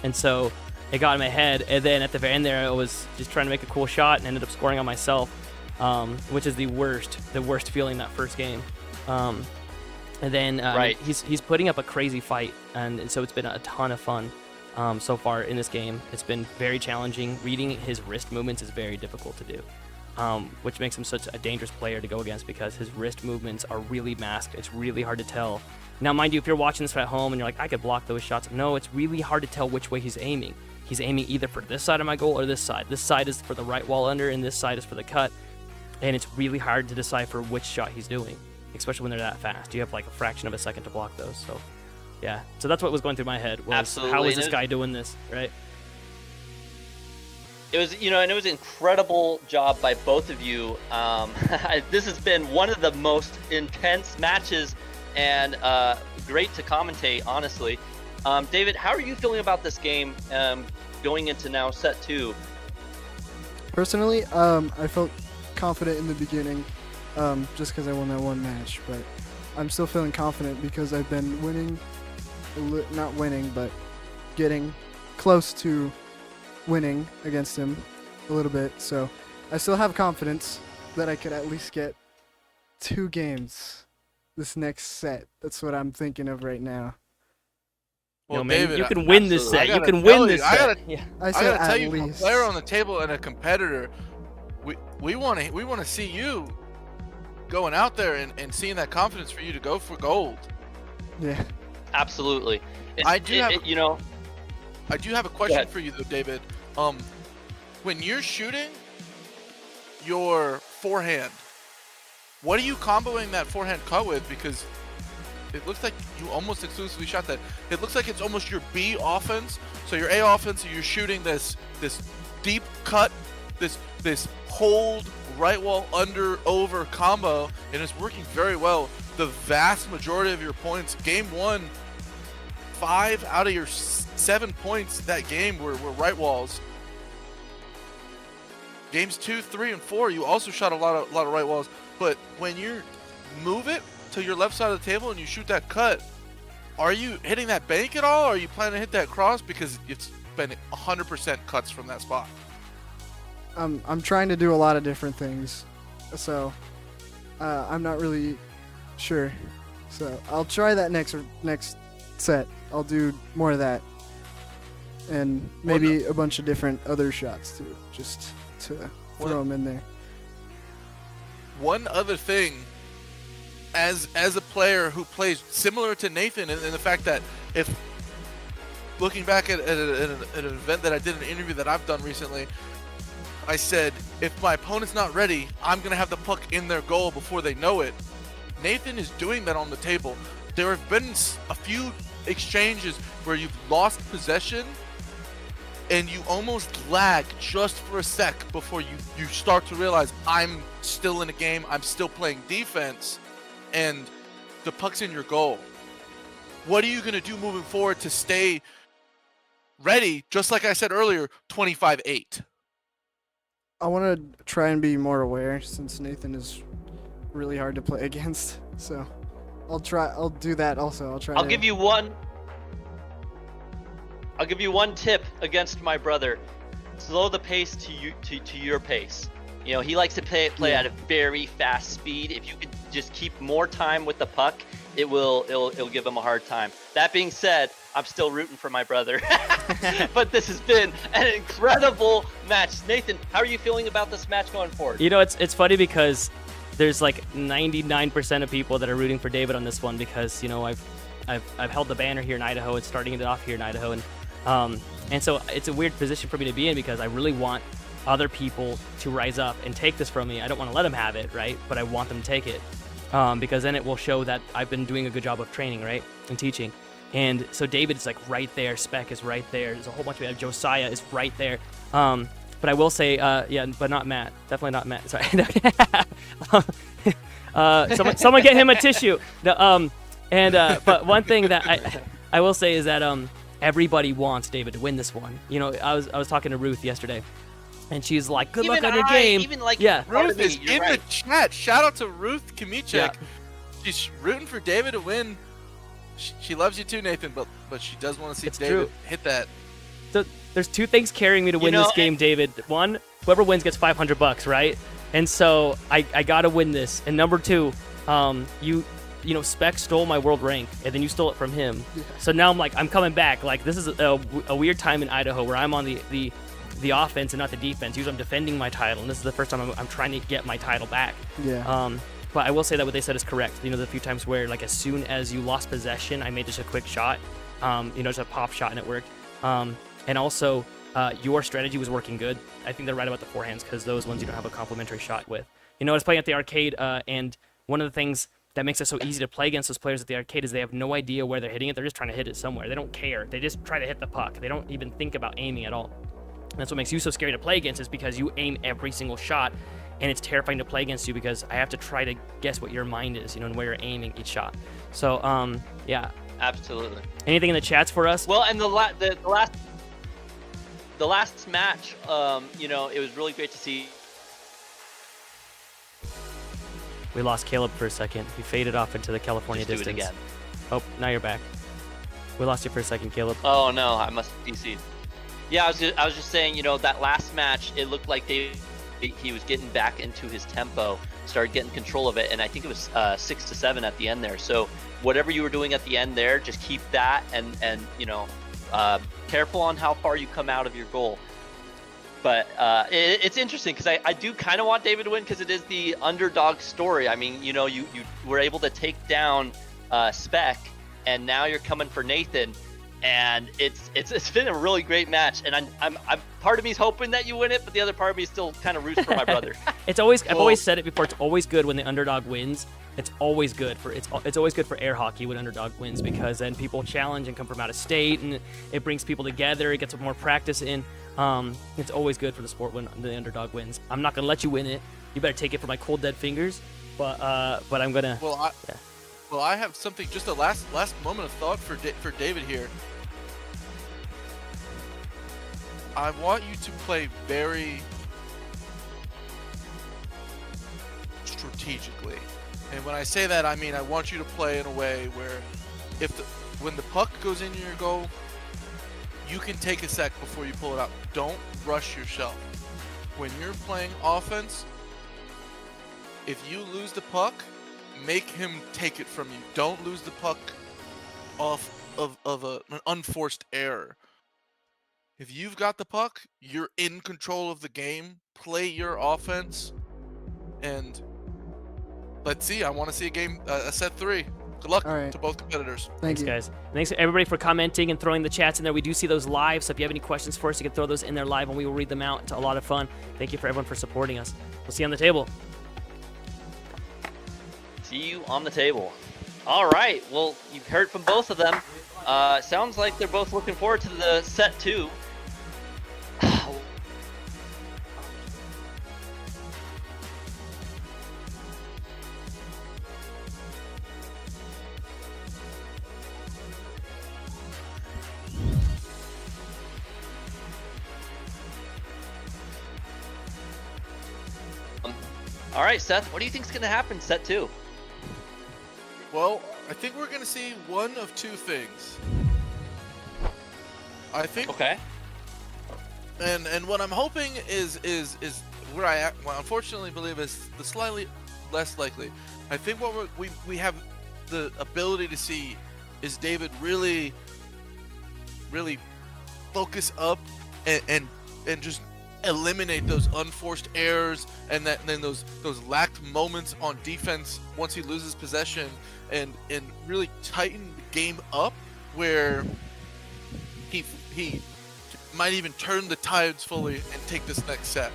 And so it got in my head, and then at the very end there, I was just trying to make a cool shot and ended up scoring on myself, which is the worst feeling that first game. And then Right. he's putting up a crazy fight, and so it's been a ton of fun so far in this game. It's been very challenging. Reading his wrist movements is very difficult to do, which makes him such a dangerous player to go against because his wrist movements are really masked. It's really hard to tell. Now, mind you, if you're watching this at home and you're like, I could block those shots. No, it's really hard to tell which way he's aiming. He's aiming either for this side of my goal or this side. This side is for the right wall under, and this side is for the cut. And it's really hard to decipher which shot he's doing, especially when they're that fast. You have like a fraction of a second to block those. So, yeah. So that's what was going through my head was, Absolutely. how is this And guy doing this, right? It was, and it was an incredible job by both of you. This has been one of the most intense matches and great to commentate, honestly. David, how are you feeling about this game going into now set 2? Personally, I felt confident in the beginning just because I won that one match, but I'm still feeling confident because I've been winning, not winning, but getting close to winning against him a little bit. So I still have confidence that I could at least get 2 games this next set. That's what I'm thinking of right now. Well, No, man, David, you can win this absolutely. set. You gotta can tell win you, this I set. gotta- Yeah. I I said gotta tell at you, from a least. player on the table and a competitor, we want to see you going out there and seeing that confidence for you to go for gold. Yeah. Absolutely. I do have a- I do have a question ahead. for you though, David. When you're shooting your forehand, what are you comboing that forehand cut with? Because it looks like you almost exclusively shot that. It looks like it's almost your B offense. So your A offense, you're shooting this deep cut, this hold right wall under over combo, and it's working very well. The vast majority of your points, game 1, 5 out of your 7 points that game were right walls. Games 2, 3, and 4, you also shot a lot of right walls. But when you move it to your left side of the table and you shoot that cut, are you hitting that bank at all? Or are you planning to hit that cross? Because it's been 100% cuts from that spot. I'm trying to do a lot of different things, so I'm not really sure. So I'll try that next set. I'll do more of that, and maybe a bunch of different other shots too, just to throw them in there. One other thing, as a player who plays similar to Nathan, in the fact that if looking back at an event that I did, an interview that I've done recently, I said, if my opponent's not ready, I'm going to have the puck in their goal before they know it. Nathan is doing that on the table. There have been a few exchanges where you've lost possession and you almost lag just for a sec before you start to realize I'm still in a game, I'm still playing defense, and the puck's in your goal. What are you going to do moving forward to stay ready, just like I said earlier, 25-8? I want to try and be more aware since Nathan is really hard to play against. So I'll do that also. I'll give you one tip against my brother. Slow the pace to your pace. He likes to play at a very fast speed. If you could just keep more time with the puck, it'll give him a hard time. That being said, I'm still rooting for my brother. But this has been an incredible match. Nathan, how are you feeling about this match going forward? It's funny because there's like 99% of people that are rooting for David on this one because I've held the banner here in Idaho. It's starting it off here in Idaho, and so it's a weird position for me to be in because I really want other people to rise up and take this from me. I don't want to let them have it, right? But I want them to take it because then it will show that I've been doing a good job of training, right, and teaching. And so David is like right there. Spec is right there. There's a whole bunch of people. Josiah is right there. But I will say, but not Matt. Definitely not Matt. Sorry. Someone get him a tissue. But one thing that I will say is that everybody wants David to win this one. I was talking to Ruth yesterday, and she's like, "Good luck on your game." Ruth is in the chat. Shout out to Ruth Kamichek. Yeah. She's rooting for David to win. She loves you too, Nathan, but she does want to see It's David true. hit that. So there's two things carrying me to win this game, David. One, whoever wins gets $500, right? And so I gotta win this. And number two, you know, Spec stole my world rank, and then you stole it from him. Yeah. So now I'm coming back. Like, this is a weird time in Idaho where I'm on the offense and not the defense. Usually I'm defending my title, and this is the first time I'm trying to get my title back. Yeah. But I will say that what they said is correct. You know, the few times where, like, as soon as you lost possession, I made just a quick shot, you know, just a pop shot, and it worked. And also, your strategy was working good. I think they're right about the forehands, because those ones you don't have a complimentary shot with. You know, I was playing at the arcade, and one of the things that makes it so easy to play against those players at the arcade is they have no idea where they're hitting it. They're just trying to hit it somewhere. They don't care. They just try to hit the puck. They don't even think about aiming at all. And that's what makes you so scary to play against, is because you aim every single shot, and it's terrifying to play against you because I have to try to guess what your mind is, you know, and where you're aiming each shot. So, yeah. Absolutely. Anything in the chats for us? Well, and the last match, you know, it was really great to see. We lost Caleb for a second. He faded off into the California Just distance. do it again. Oh, now you're back. We lost you for a second, Caleb. Oh no, I must have PC'd. Yeah, I was just saying, you know, that last match, it looked like he was getting back into his tempo, started getting control of it, and I think it was 6-7 at the end there. So whatever you were doing at the end there, just keep that, and you know, careful on how far you come out of your goal. But it's interesting because I do kind of want David to win because it is the underdog story. I mean, you know, you were able to take down Spec, and now you're coming for Nathan, and it's been a really great match. And I'm part of me's hoping that you win it, but the other part of me still kind of roots for my brother. I've always said it before. It's always good when the underdog wins. It's always good for it's always good for air hockey when underdog wins, because then people challenge and come from out of state, and it brings people together. It gets more practice in. It's always good for the sport when the underdog wins. I'm not gonna let you win it. You better take it for my cold dead fingers. But I'm gonna. Well, I have something. Just a last moment of thought for David here. I want you to play very strategically. And when I say that, I mean I want you to play in a way where when the puck goes into your goal, you can take a sec before you pull it out. Don't rush yourself. When you're playing offense, if you lose the puck, make him take it from you. Don't lose the puck off of an unforced error. If you've got the puck, you're in control of the game. Play your offense, and let's see. I want to see a set 3. Good luck to both competitors. Thanks, guys. Thanks everybody for commenting and throwing the chats in there. We do see those live, so if you have any questions for us, you can throw those in there live, and we will read them out. It's a lot of fun. Thank you for everyone for supporting us. We'll see you on the table. See you on the table. All right. Well, you've heard from both of them. Sounds like they're both looking forward to the set 2. All right, Seth, what do you think is going to happen set 2? Well, I think we're going to see one of two things. I think. Okay. And what I'm hoping is where I unfortunately believe is the slightly less likely. I think what we have the ability to see is David really focus up and just eliminate those unforced errors and then those lacked moments on defense once he loses possession, and really tighten the game up where he might even turn the tides fully and take this next set.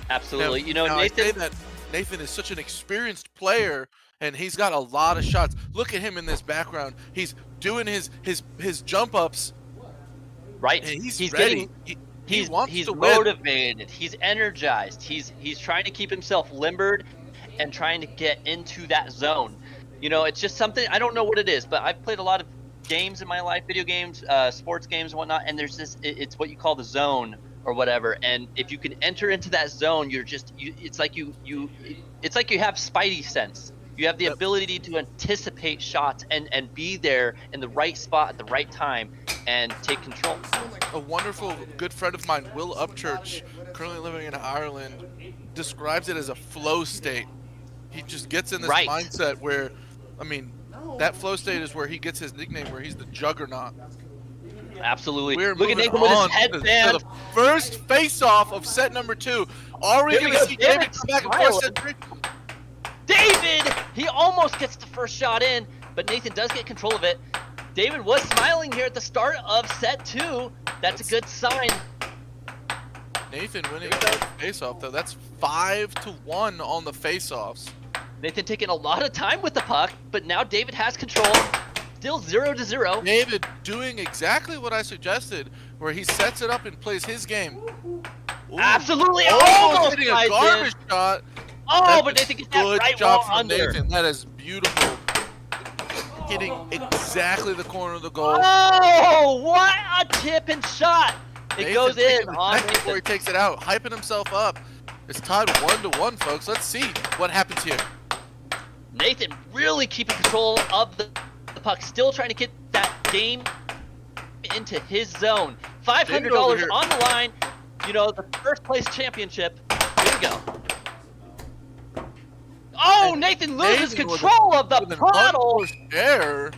Absolutely. Now, Nathan, I say that Nathan is such an experienced player, and he's got a lot of shots. Look at him in this background. He's doing his jump ups. Right. And he's ready. He's motivated. He's energized. He's trying to keep himself limbered and trying to get into that zone. It's just something, I don't know what it is, but I've played a lot of games in my life, video games, sports games and whatnot, and there's this, it's what you call the zone or whatever. And if you can enter into that zone, it's like you have spidey sense. You have the Yep. ability to anticipate shots and be there in the right spot at the right time and take control. A wonderful good friend of mine, Will Upchurch, currently living in Ireland, describes it as a flow state. He just gets in this Right. mindset where, I mean, that flow state is where he gets his nickname, where he's the Juggernaut. Absolutely. We're Look at moving Nathan with his on to headband. the first face-off of set number 2. Are we Here going we to go. see David David's come back and smiling. force set 3? David! He almost gets the first shot in, but Nathan does get control of it. David was smiling here at the start of set 2. That's a good sign. Nathan winning that face-off, though. That's 5-1 on the face-offs. Nathan taking a lot of time with the puck, but now David has control. Still 0-0. David doing exactly what I suggested, where he sets it up and plays his game. Ooh. Absolutely, Almost almost hitting a ties in. garbage shot. Oh, That's but a Nathan gets that good right job wall from under. Nathan. That is beautiful. Hitting exactly the corner of the goal. Oh, what a tip and shot! It Nathan goes taking in the on net before he Nathan. takes it out, hyping himself up. It's tied 1-1, folks. Let's see what happens here. Nathan really keeping control of the puck, still trying to get that game into his zone. David over $500 here. on the line. You know, the first place championship. Here we go. Oh, And Nathan loses Nathan with control of the With an throttle. unforced error.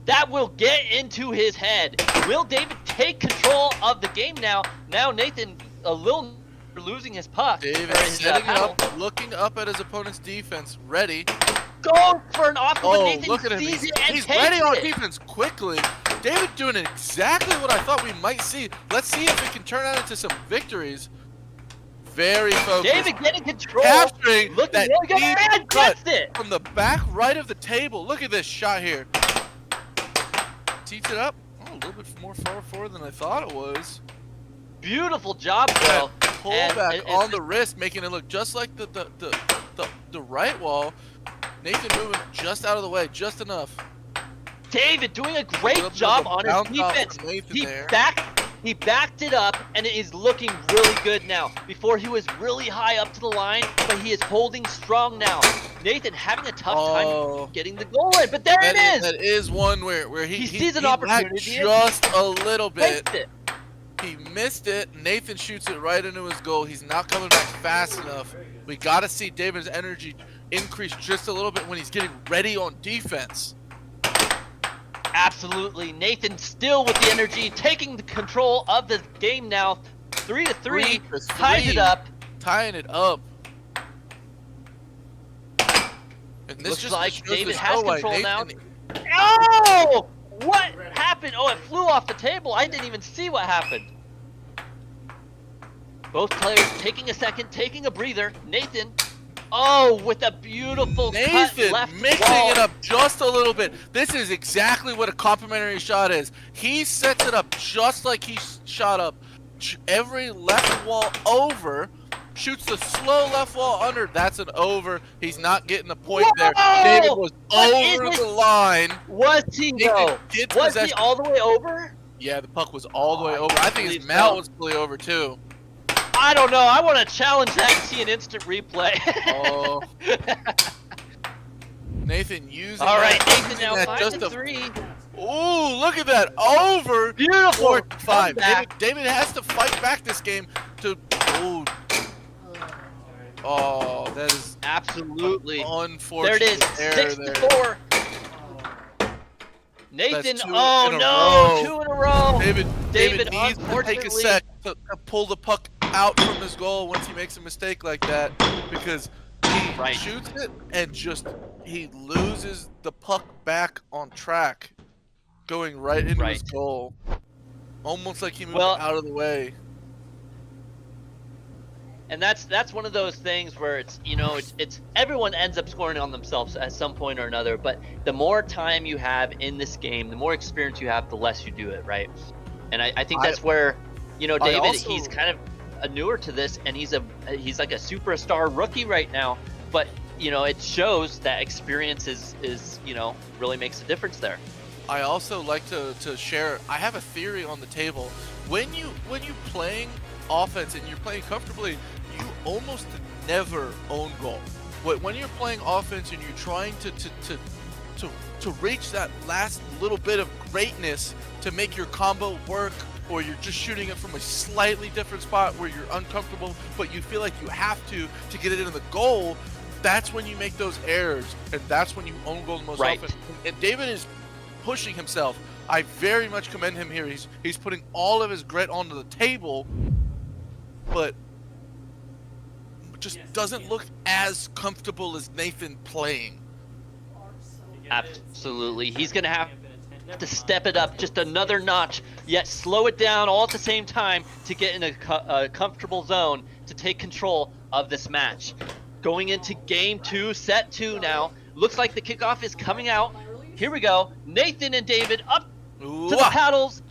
That will get into his head. Will David take control of the game now? Now Nathan a little losing his puck. David or his, setting it paddle. up, looking up at his opponent's defense, ready. Goes for an off but Oh, Nathan look at him. sees He's, it and he's takes ready on it. defense quickly. David doing exactly what I thought we might see. Let's see if it can turn out into some victories. Very focused. David getting control. Capturing Looking that really good deep and cut gets it. from the back right of the table. Look at this shot here. Teats it up. Oh, a little bit more far forward than I thought it was. Beautiful job, though. Pull back on the wrist, making it look just like the right wall. Nathan moving just out of the way, just enough. David doing a A great little bit job of a on his bounce off defense. from Nathan He there. backed it up, and it is looking really good now. Before he was really high up to the line, but he is holding strong now. Nathan having a tough Oh. time getting the goal in, but there it is. That is one where He sees an lagged opportunity and just a little bit. Placed it. He missed it. Nathan shoots it right into his goal. He's not coming back fast enough. We got to see David's energy increase just a little bit when he's getting ready on defense. Absolutely. Nathan still with the energy, taking the control of the game now. 3-3, ties it up. Tying it up. And this Looks just like shows David us, has oh, wait, control now. Nathan- Oh! What happened? Oh, it flew off the table. I didn't even see what happened. Both players taking a second, taking a breather. Nathan, oh, with a beautiful cut Nathan left mixing wall. it up just a little bit. This is exactly what a complimentary shot is. He sets it up just like he shot up every left wall over, shoots the slow left wall under. That's an over. He's not getting the point there. Whoa! David was What over is the it? line. Was he Nathan though? gets Was he possession. all the way over? Yeah, the puck was all the way over. I think his believe mount so. was fully over too. I don't know. I want to challenge that and see an instant replay. Oh. Nathan using All right, that, Nathan using now that just 5-3. Ooh, look at that. Over. Beautiful 4-5. comeback. David has to fight back this game to. Ooh. Oh, that is Absolutely. unfortunate. There it is. Error 6-4. Nathan, That's two oh in a no, row. 2 in a row. David needs to take a unfortunately- sec to pull the puck out from his goal once he makes a mistake like that, because he shoots it and just he loses the puck back on track, going right into his goal, almost like he moved out of the way. And that's one of those things where it's, you know, it's everyone ends up scoring on themselves at some point or another, but the more time you have in this game, the more experience you have, the less you do it, right? And I think that's where, you know, David, also- he's kind of newer to this, and he's like a superstar rookie right now, but you know, it shows that experience is you know, really makes a difference there. I also like to share. I have a theory on the table. When you playing offense and you're playing comfortably, you almost never own goal. when you're playing offense and you're trying to reach that last little bit of greatness to make your combo work, or you're just shooting it from a slightly different spot where you're uncomfortable, but you feel like you have to get it into the goal, that's when you make those errors, and that's when you own goal the most often. And David is pushing himself. I very much commend him here. He's putting all of his grit onto the table, but just doesn't look as comfortable as Nathan playing. Absolutely. He's going to have to step it up just another notch, yet slow it down all at the same time to get in a comfortable zone to take control of this match. Going into game 2, set 2 now. Looks like the kickoff is coming out. Here we go. Nathan and David up to the paddles.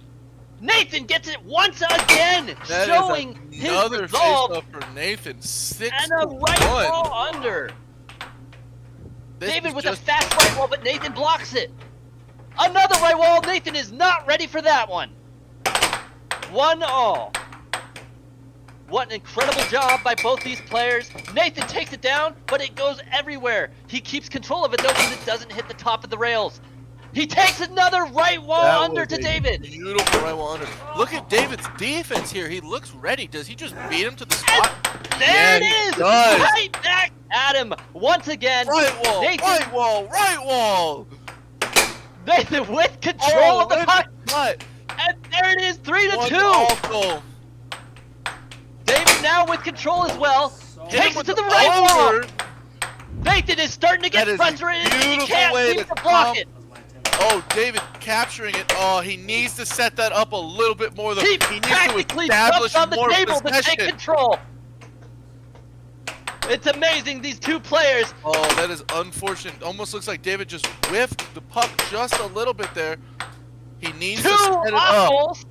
Nathan gets it once again, showing his resolve. Face-up for Nathan. 6 and a right wall under. David with a fast right wall, but Nathan blocks it. Another right wall. Nathan is not ready for that one. 1-all. What an incredible job by both these players. Nathan takes it down, but it goes everywhere. He keeps control of it though, because it doesn't hit the top of the rails. He takes another right wall under to David. Beautiful right wall under. Look at David's defense here. He looks ready. Does he just beat him to the spot? There it is! Right back at him once again. Right wall, Nathan, right wall, right wall. Nathan with control of the puck. And there it is, 3-2. Goal. David now with control as well. Takes it to the right wall. Nathan is starting to get frustrated and he can't seem to block it. Oh, David capturing it. Oh, he needs to set that up a little bit more. He needs to establish on the more table possession. to take control. It's amazing, these two players. Oh, that is unfortunate. Almost looks like David just whiffed the puck just a little bit there. He needs to set it up. Goals.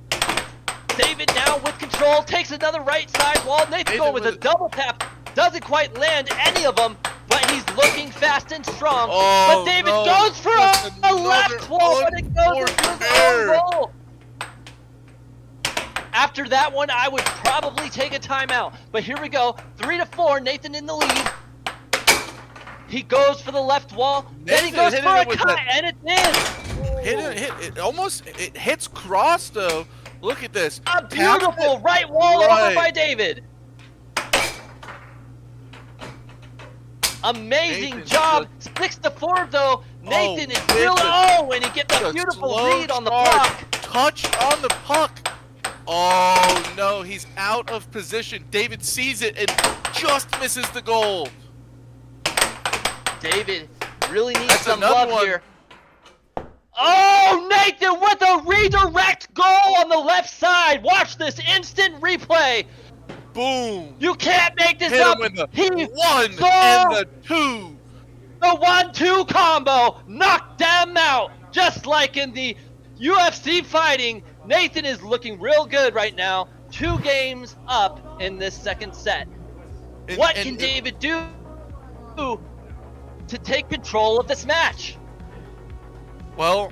David now with control, takes another right side wall. Nathan going with a double tap. Doesn't quite land any of them, but he's looking fast and strong. Oh, but David goes for a left wall, but it goes into his own goal. After that one, I would probably take a timeout. But here we go, 3-4, Nathan in the lead. He goes for the left wall, then he goes for a cut, and it's in. It hits cross though. Look at this. A beautiful right wall over by David. Amazing job. 6-4 though. Nathan is really and he gets a beautiful lead on the block. Touch on the puck. Oh no, he's out of position. David sees it and just misses the goal. David really needs some love here. Oh, Nathan with a redirect goal on the left side. Watch this instant replay. Boom. You can't make this Hit up. him with the He 1 and the 2. The 1-2 combo knocked them out. Just like in the UFC fighting, Nathan is looking real good right now. 2 games up in this second set. What can David do to take control of this match? Well,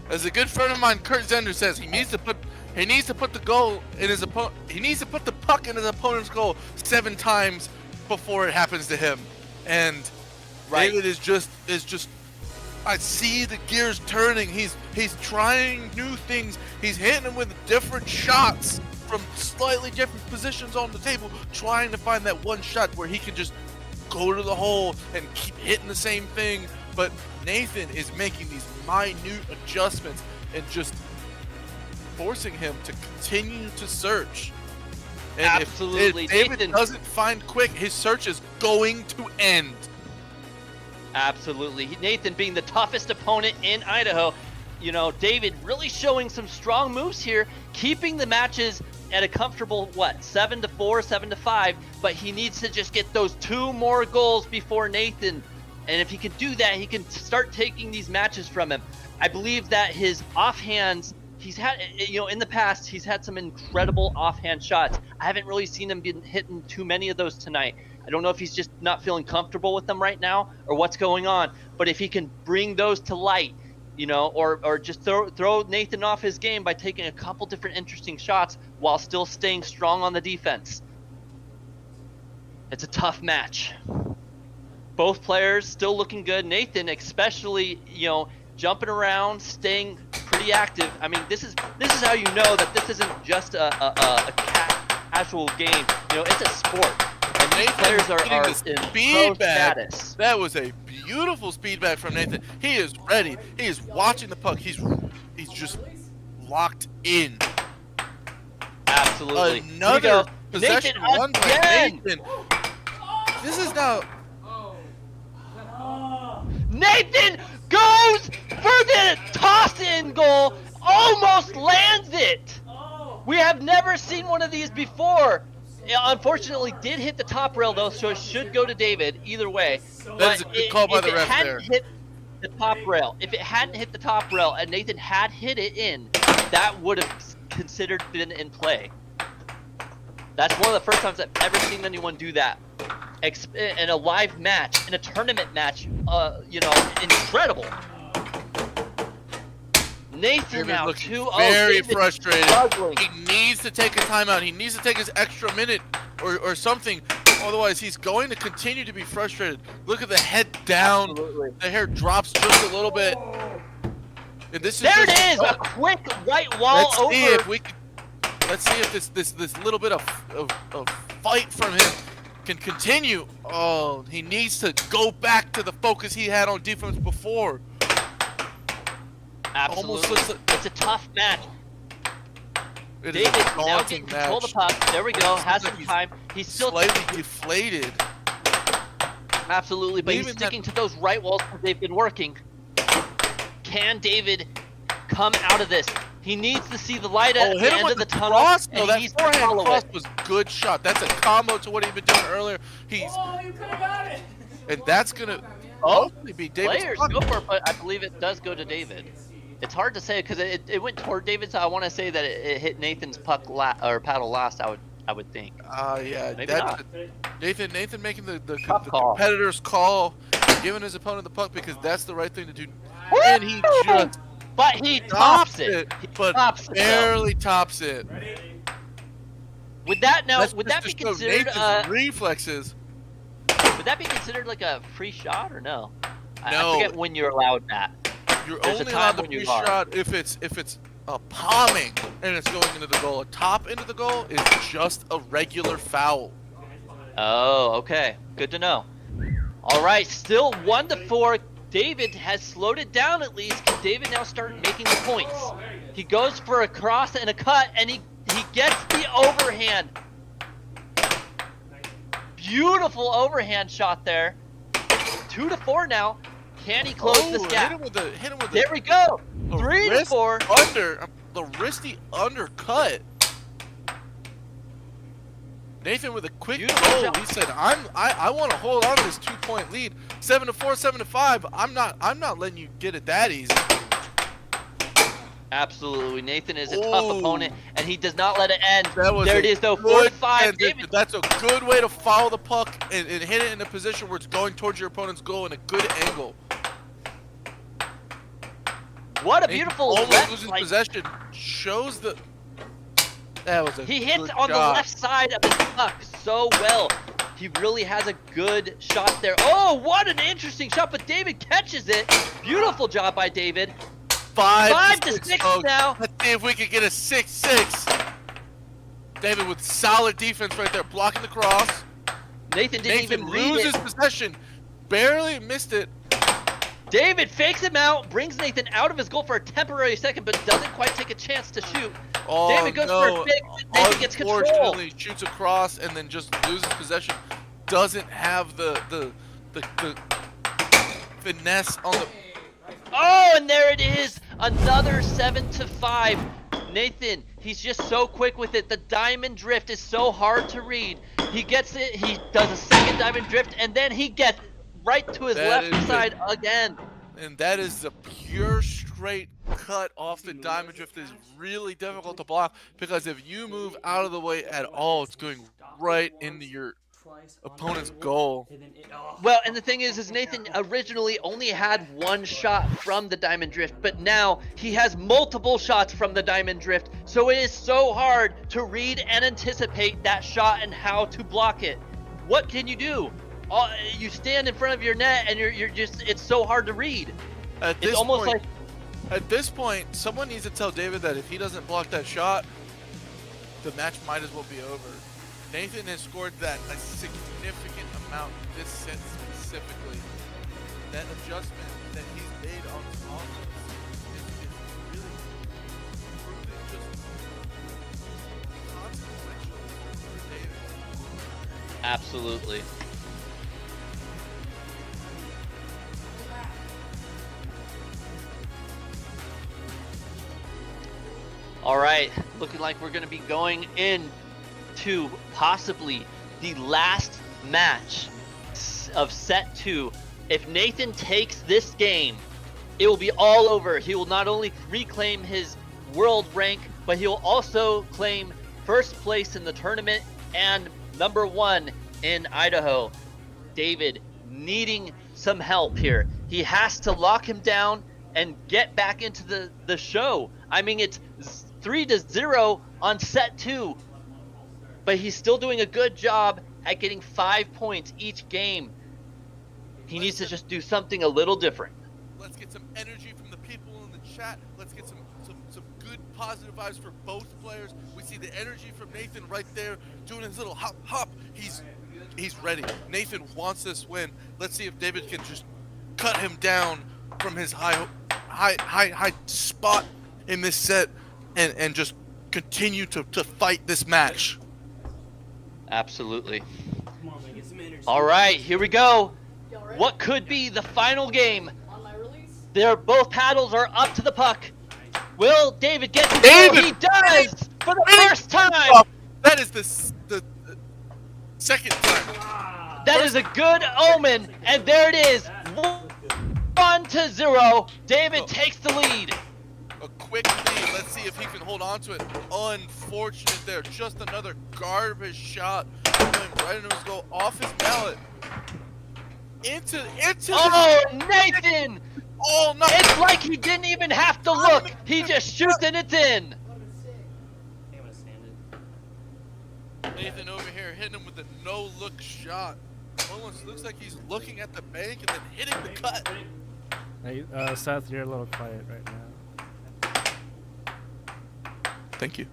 as a good friend of mine, Kurt Zender, says, he needs to put the goal in his opponent. He needs to put the puck in his opponent's goal 7 times before it happens to him. And David is just. I see the gears turning. He's trying new things. He's hitting him with different shots from slightly different positions on the table, trying to find that one shot where he can just go to the hole and keep hitting the same thing. But Nathan is making these minute adjustments and just forcing him to continue to search. And absolutely. If David doesn't find quick, his search is going to end. Absolutely. Nathan being the toughest opponent in Idaho. You know, David really showing some strong moves here, keeping the matches at a comfortable, 7-4, 7-5, but he needs to just get those 2 more goals before Nathan. And if he can do that, he can start taking these matches from him. I believe that his offhands, he's had, in the past, he's had some incredible offhand shots. I haven't really seen him be hitting too many of those tonight. I don't know if he's just not feeling comfortable with them right now or what's going on. But if he can bring those to light, or just throw Nathan off his game by taking a couple different interesting shots while still staying strong on the defense. It's a tough match. both players still looking good. Nathan, especially, you know, jumping around, staying pretty active. I mean, this is how you know that this isn't just a casual game. You know, it's a sport. And these players are in pro status. That was a beautiful speed back from Nathan. He is ready. He is watching the puck. He's just locked in. Absolutely. Another possession Nathan won by again. Nathan. This is now. Nathan goes for the toss-in goal, almost lands it. We have never seen one of these before. It unfortunately did hit the top rail though, so it should go to David either way. That's a good call by the ref there. Hit the top rail, if it hadn't hit the top rail and Nathan had hit it in, that would have considered been in play. That's one of the first times I've ever seen anyone do that. In a live match, in a tournament match, you know, incredible. Nathan now 2-0. Very frustrated. Struggling. He needs to take a timeout. He needs to take his extra minute or something. Otherwise, he's going to continue to be frustrated. Look at the head down. Absolutely. The hair drops just a little bit. And this is There just, it is, a quick right wall let's over. see if we can, let's see if this little bit of fight from him can continue. Oh, he needs to go back to the focus he had on defense before. Absolutely. Almost looks like It's a tough match. it is David a now daunting can control the match. puck. There we go. Has like some he's time. He's still Slightly deflated. absolutely, but he's Even sticking to those right walls that they've been working. Can David come out of this? He needs to see the light at Oh, the hit him end with of the the tunnel, cross. and No, he that needs to forehand follow cross it. was good shot. That's a combo to what he'd been doing earlier. And that's gonna hopefully be David's Players puck. go for it, but I believe it does go to David. It's hard to say because it went toward David, so I want to say that it hit Nathan's puck or paddle last. I would think. Yeah, Maybe that's not. Nathan making the Tough call. competitor's call, giving his opponent the puck because that's the right thing to do. Woo! And he just But he tops tops it. it, He but tops it, though. barely tops it. Would that now? That's Would just that be to show considered? Nathan's reflexes? Would that be considered like a free shot or no? I No. forget when you're allowed that. You're There's a only time allowed the when you free are. shot if it's a palming and it's going into the goal. A top into the goal is just a regular foul. Oh, okay. Good to know. All right, still 1-4. David has slowed it down at least. Can David now start making the points? He goes for a cross and a cut, and he gets the overhand. Beautiful overhand shot there. 2-4 now. Can he close this gap? Hit him with There we go. a 3-4. the wristy undercut. Nathan with a quick Beautiful goal. shot. He said, I want to hold on to this 2-point lead. 7-4, 7-5. I'm not letting you get it that easy. Absolutely. Nathan is a Ooh. tough opponent, and he does not let it end. That was There a it is, though. good 4-5. transition. David. That's a good way to follow the puck and hit it in a position where it's going towards your opponent's goal in a good angle. What a Nathan beautiful almost left. loses Like, possession. Shows the. That was a he hits good on the shot. left side of the puck so well. He really has a good shot there. Oh, what an interesting shot, but David catches it. Beautiful job by David. 5 to 6 folks. now. Let's see if we can get a 6-6. David with solid defense right there, blocking the cross. Nathan didn't Nathan even read loses it. possession. Barely missed it. David fakes him out, brings Nathan out of his goal for a temporary second, but doesn't quite take a chance to shoot. Oh, David goes for a fake. Nathan gets control. Unfortunately, shoots across and then just loses possession. Doesn't have the finesse on the. Oh, and there it is. Another 7-5. Nathan, he's just so quick with it. The diamond drift is so hard to read. He gets it. He does a second diamond drift, and then he gets right to his That left is side again. And that is the pure straight cut off the diamond drift is really difficult to block because if you move out of the way at all, it's going right into your opponent's goal. Well, and the thing is Nathan originally only had one shot from the diamond drift, but now he has multiple shots from the diamond drift. So it is so hard to read and anticipate that shot and how to block it. What can you do? you stand in front of your net and you're just, it's so hard to read. It's almost like at this point, someone needs to tell David that if he doesn't block that shot, the match might as well be over. Nathan has scored that a significant amount this set specifically. That adjustment that he's made on his offense is really proven just consequential for David. absolutely. All right, looking like we're going to be going into possibly the last match of set 2. If Nathan takes this game, it will be all over. He will not only reclaim his world rank, but he will also claim first place in the tournament and number 1 in Idaho. David needing some help here. He has to lock him down and get back into the show. I mean, it's 3-0 on set 2, but he's still doing a good job at getting 5 points each game. He needs to just do something a little different. Let's get some energy from the people in the chat. Let's get some good positive vibes for both players. We see the energy from Nathan right there doing his little hop hop. He's ready. Nathan wants this win. Let's see if David can just cut him down from his high spot in this set and just continue to fight this match. Absolutely. All right, here we go. What could be the final game? Both paddles are up to the puck. Will David get to go? He does for the first time. That is the second time. That is a good omen, and there it is. 1-0. David takes the lead. A quick lead. Let's see if he can hold on to it. Unfortunate there. Just another garbage shot going right into his goal, off his mallet. Into Oh, Nathan! Oh no! It's like he didn't even have to look. He just shoots and it's in. Nathan over here hitting him with a no-look shot. Almost looks like he's looking at the bank and then hitting the cut. Hey, Seth, you're a little quiet right now. Thank you.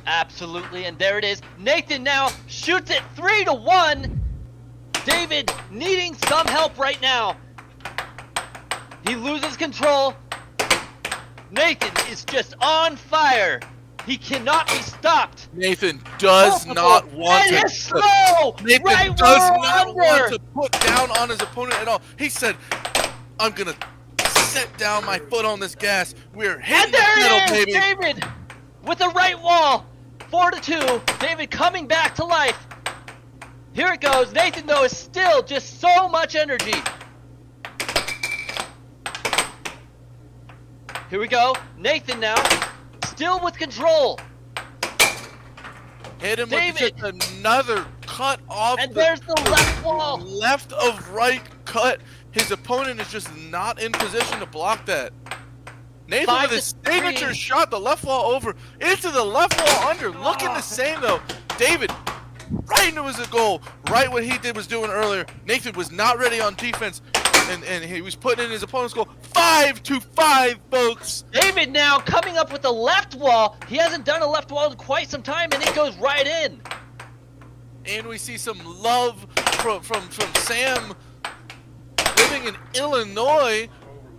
Absolutely, and there it is. Nathan now shoots it 3-1. David needing some help right now. He loses control. Nathan is just on fire. He cannot be stopped. Nathan does not want and to. It's slow. Nathan right does where not under. want to put down on his opponent at all. He said, "I'm gonna set down my foot on this gas. We're hitting And there the pedal, it is, baby." David with the right wall. 4-2. David coming back to life. Here it goes. Nathan, though, is still just so much energy. Here we go. Nathan now, still with control. Hit him David. with just another cut off. And there's the left wall. Left of right cut. His opponent is just not in position to block that. Nathan with his 5-3. signature shot, the left wall over, into the left wall under. Looking the same though. David, right into his goal. Right what he did was doing earlier. Nathan was not ready on defense. And he was putting in his opponent's goal. 5-5, folks. David now coming up with the left wall. He hasn't done a left wall in quite some time, and it goes right in. And we see some love from Sam living in Illinois.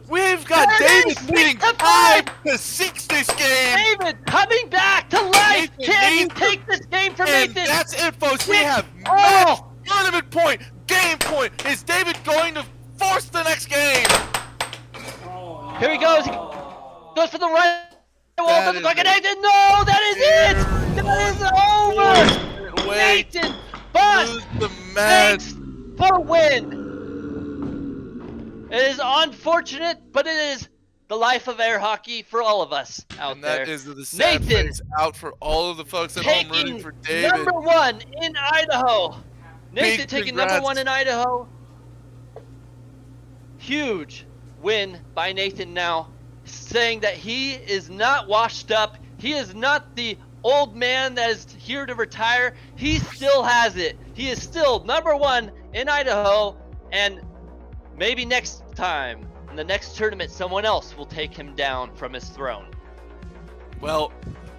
We've got There it David is, leading 5-6 this game. David coming back to life. Nathan, Can you Nathan. take this game from And Nathan? that's it, folks. We Six. have Oh. match, tournament point, game point. Is David going to force the next game? Here he goes. He goes for the right wall. That Doesn't is look like it. Nathan. No, that is it. That is over. Wait, Nathan Bust lose the match. makes for win. It is unfortunate, but it is the life of air hockey for all of us out And there. that is the sad Nathan face out for all of the folks at home rooting taking for David. number 1 in Idaho. Nathan Big taking congrats. number 1 in Idaho. Huge win by Nathan now, saying that he is not washed up. He is not the old man that is here to retire. He still has it. he is still #1 in Idaho, and maybe next time in the next tournament, someone else will take him down from his throne. Well,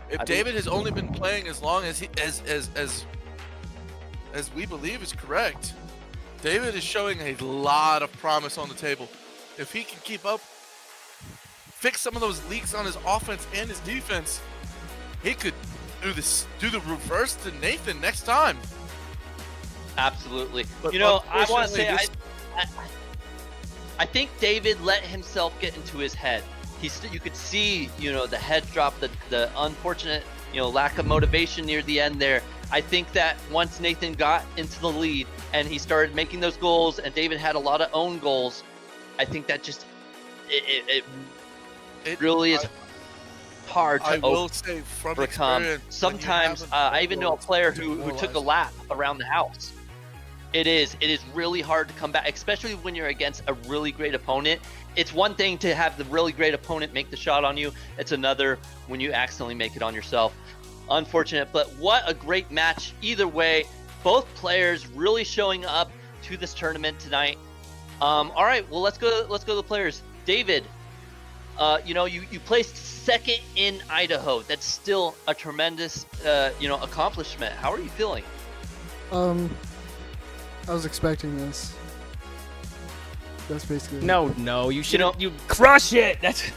if David has only been playing as long as as we believe is correct, David is showing a lot of promise on the table. If he can keep up, fix some of those leaks on his offense and his defense, he could do the reverse to Nathan next time. Absolutely. But you know, I want to unfortunately, say I think David let himself get into his head. You could see, you know, the head drop, the unfortunate, you know, lack of motivation near the end there. I think that once Nathan got into the lead and he started making those goals, and David had a lot of own goals, I think that just it really is hard to I will say from overcome. experience, Sometimes I even know a player who took a lap around the house. It is really hard to come back, especially when you're against a really great opponent. It's one thing to have the really great opponent make the shot on you. It's another when you accidentally make it on yourself. Unfortunate, but what a great match either way. Both players really showing up to this tournament tonight. All right, well, let's go to the players. David, you know, you placed second in Idaho. That's still a tremendous you know, accomplishment. How are you feeling? I was expecting this. That's basically it. No, you should you crush it. That's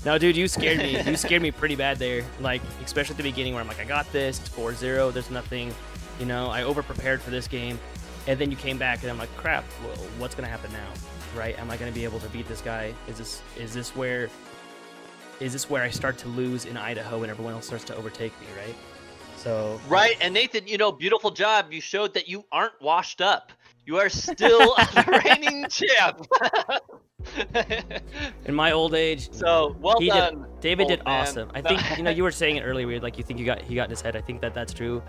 no, dude, you scared me. You scared me pretty bad there. Like, especially at the beginning where I'm like, I got this. It's 4-0. There's nothing. You know, I over-prepared for this game, and then you came back, and I'm like, crap. Well, what's gonna happen now, right? Am I gonna be able to beat this guy? Is this where I start to lose in Idaho and everyone else starts to overtake me, right? So right, and Nathan, you know, beautiful job. You showed that you aren't washed up. You are still the reigning champ. in my old age, So well done. David did old man. awesome. I think you know you were saying it earlier. Like you think he got in his head. I think that's true.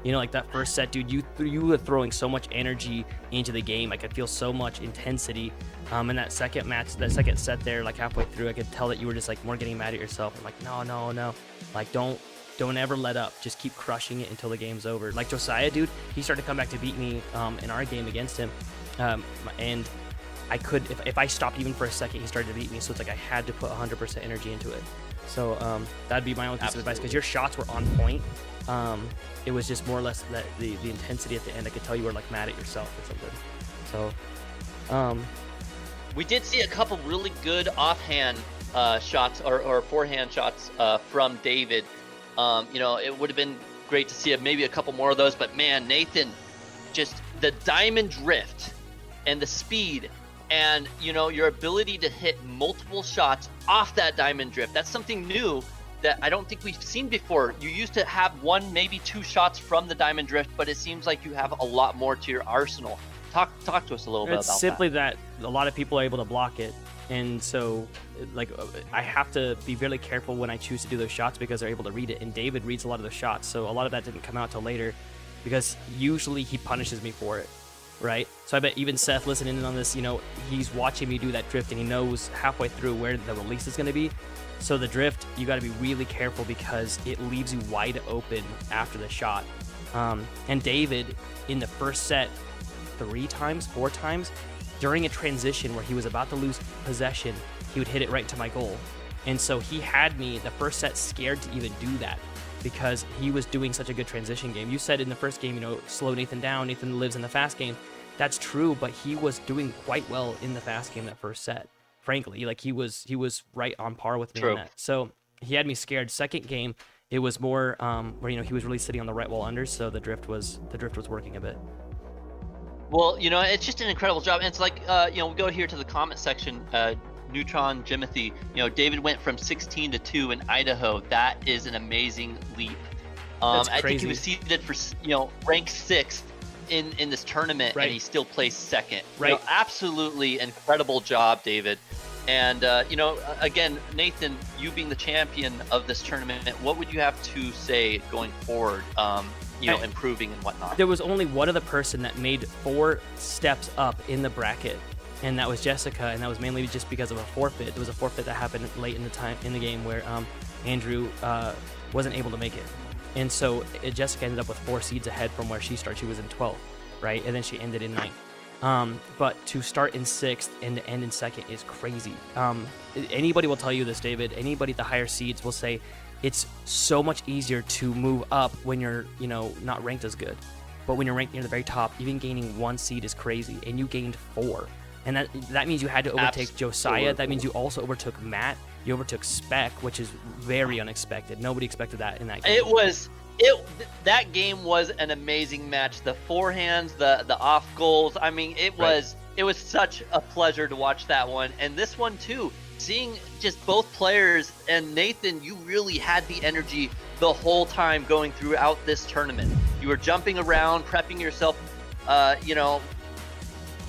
You know, like that first set, dude. You were throwing so much energy into the game. I could feel so much intensity. In that second match, that second set there, like halfway through, I could tell that you were just like more getting mad at yourself. I'm like, no, like don't ever let up. Just keep crushing it until the game's over. Like Josiah, dude, he started to come back to beat me in our game against him, and I could, if I stopped even for a second, he started to beat me. So it's like I had to put 100% energy into it. So that'd be my only piece of advice, because your shots were on point. It was just more or less that the intensity at the end. I could tell you were like mad at yourself or something. So We did see a couple really good offhand shots or forehand shots from David. You know, it would have been great to see maybe a couple more of those, but man, Nathan, just the diamond drift and the speed and, you know, your ability to hit multiple shots off that diamond drift. That's something new that I don't think we've seen before. You used to have one, maybe two shots from the diamond drift, but it seems like you have a lot more to your arsenal. Talk to us a little bit about that. It's simply that a lot of people are able to block it. And so, like, I have to be really careful when I choose to do those shots because they're able to read it. And David reads a lot of the shots, so a lot of that didn't come out till later because usually he punishes me for it, right? So I bet even Seth listening in on this, you know, he's watching me do that drift and he knows halfway through where the release is going to be. So the drift, you got to be really careful because it leaves you wide open after the shot. And David, in the first set, 4 times, during a transition where he was about to lose possession, he would hit it right to my goal. And so he had me, the first set, scared to even do that because he was doing such a good transition game. You said in the first game, you know, slow Nathan down. Nathan lives in the fast game. That's true, but he was doing quite well in the fast game that first set. Frankly, like he was right on par with me in that. So he had me scared. Second game, it was more where, you know, he was really sitting on the right wall under, so the drift was working a bit. Well, you know, it's just an incredible job. And it's like, you know, we go here to the comment section. Neutron Jimothy, you know, David went from 16 to 2 in Idaho. That is an amazing leap. That's I crazy. think he was seeded for, you know, ranked 6th in this tournament, Right. and he still placed 2nd. Right. You know, absolutely incredible job, David. And, you know, again, Nathan, you being the champion of this tournament, what would you have to say going forward, you know, improving and whatnot? There was only one other person that made 4 steps up in the bracket, and that was Jessica, and that was mainly just because of a forfeit. There was a forfeit that happened late in the game where Andrew wasn't able to make it. And so Jessica ended up with 4 seeds ahead from where she started. She was in 12th, right? And then she ended in 9th. But to start in 6th and to end in 2nd is crazy. Anybody will tell you this, David. Anybody at the higher seeds will say it's so much easier to move up when you're, not ranked as good. But when you're ranked near the very top, even gaining 1 seed is crazy. And you gained 4. And that means you had to overtake Josiah. That means you also overtook Matt. You overtook Spec, which is very unexpected. Nobody expected that in that game. That game was an amazing match. The forehands, the off goals. I mean, it was such a pleasure to watch that one. And this one too, seeing just both players. And Nathan, you really had the energy the whole time going throughout this tournament. You were jumping around, prepping yourself.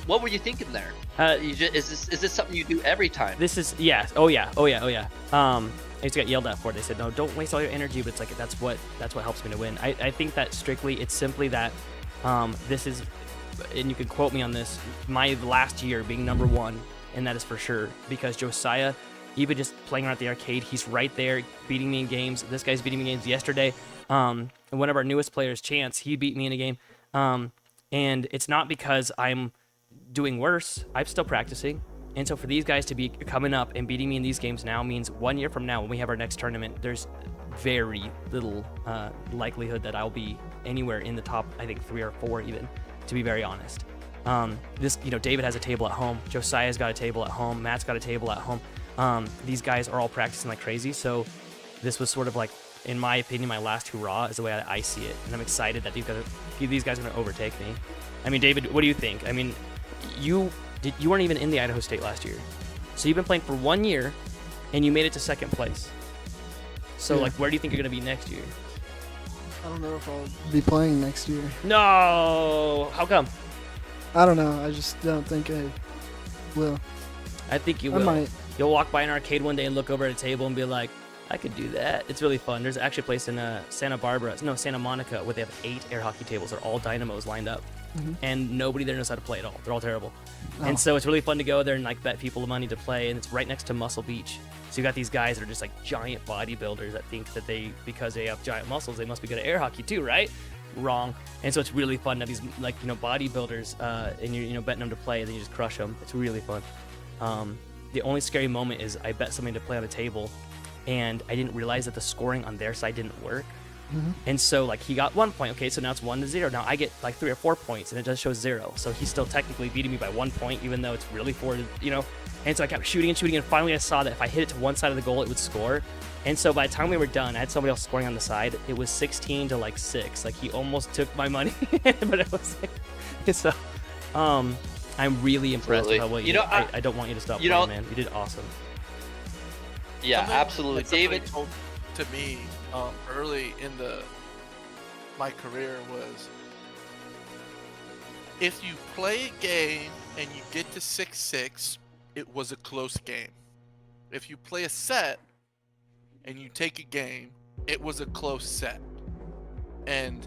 What were you thinking there? Is this something you do every time? This is, yes. Oh yeah. I used to get yelled at for it. They said, no, don't waste all your energy, but it's like that's what helps me to win. I think that strictly it's simply that this is, and you can quote me on this, my last year being number 1, and that is for sure, because Josiah, even just playing around at the arcade, he's right there beating me in games. This guy's beating me in games yesterday. And one of our newest players, Chance, he beat me in a game. And it's not because I'm doing worse. I'm still practicing. And so for these guys to be coming up and beating me in these games now means 1 year from now when we have our next tournament, there's very little likelihood that I'll be anywhere in the top, I think 3 or 4 even, to be very honest. David has a table at home. Josiah's got a table at home. Matt's got a table at home. These guys are all practicing like crazy. So this was sort of like, in my opinion, my last hurrah is the way I see it. And I'm excited that these guys are going to overtake me. I mean, David, what do you think? I mean, you weren't even in the Idaho State last year. So you've been playing for 1 year, and you made it to 2nd place. So, where do you think you're going to be next year? I don't know if I'll be playing next year. No! How come? I don't know. I just don't think I will. I think you will. I might. You'll walk by an arcade one day and look over at a table and be like, I could do that. It's really fun. There's actually a place in Santa Monica, where they have 8 air hockey tables. They're all dynamos lined up. Mm-hmm. And nobody there knows how to play at all. They're all terrible. Oh. And so it's really fun to go there and bet people money to play. And it's right next to Muscle Beach. So you got these guys that are just giant bodybuilders that think that because they have giant muscles, they must be good at air hockey too, right? Wrong. And so it's really fun to have these bodybuilders and you're betting them to play and then you just crush them. It's really fun. The only scary moment is I bet somebody to play on a table and I didn't realize that the scoring on their side didn't work. Mm-hmm. And so he got 1 point. Okay, so now it's 1-0. Now I get 3 or 4 points and it just shows 0. So he's still technically beating me by 1 point, even though it's really 4, And so I kept shooting and finally I saw that if I hit it to one side of the goal, it would score. And so by the time we were done, I had somebody else scoring on the side. It was 16 to 6. He almost took my money, but it was so. I'm really impressed with what you did. I don't want you to stop playing, man. You did awesome. Yeah, absolutely, David. Told to me early in my career was, if you play a game and you get to 6-6, it was a close game. If you play a set and you take a game, it was a close set. And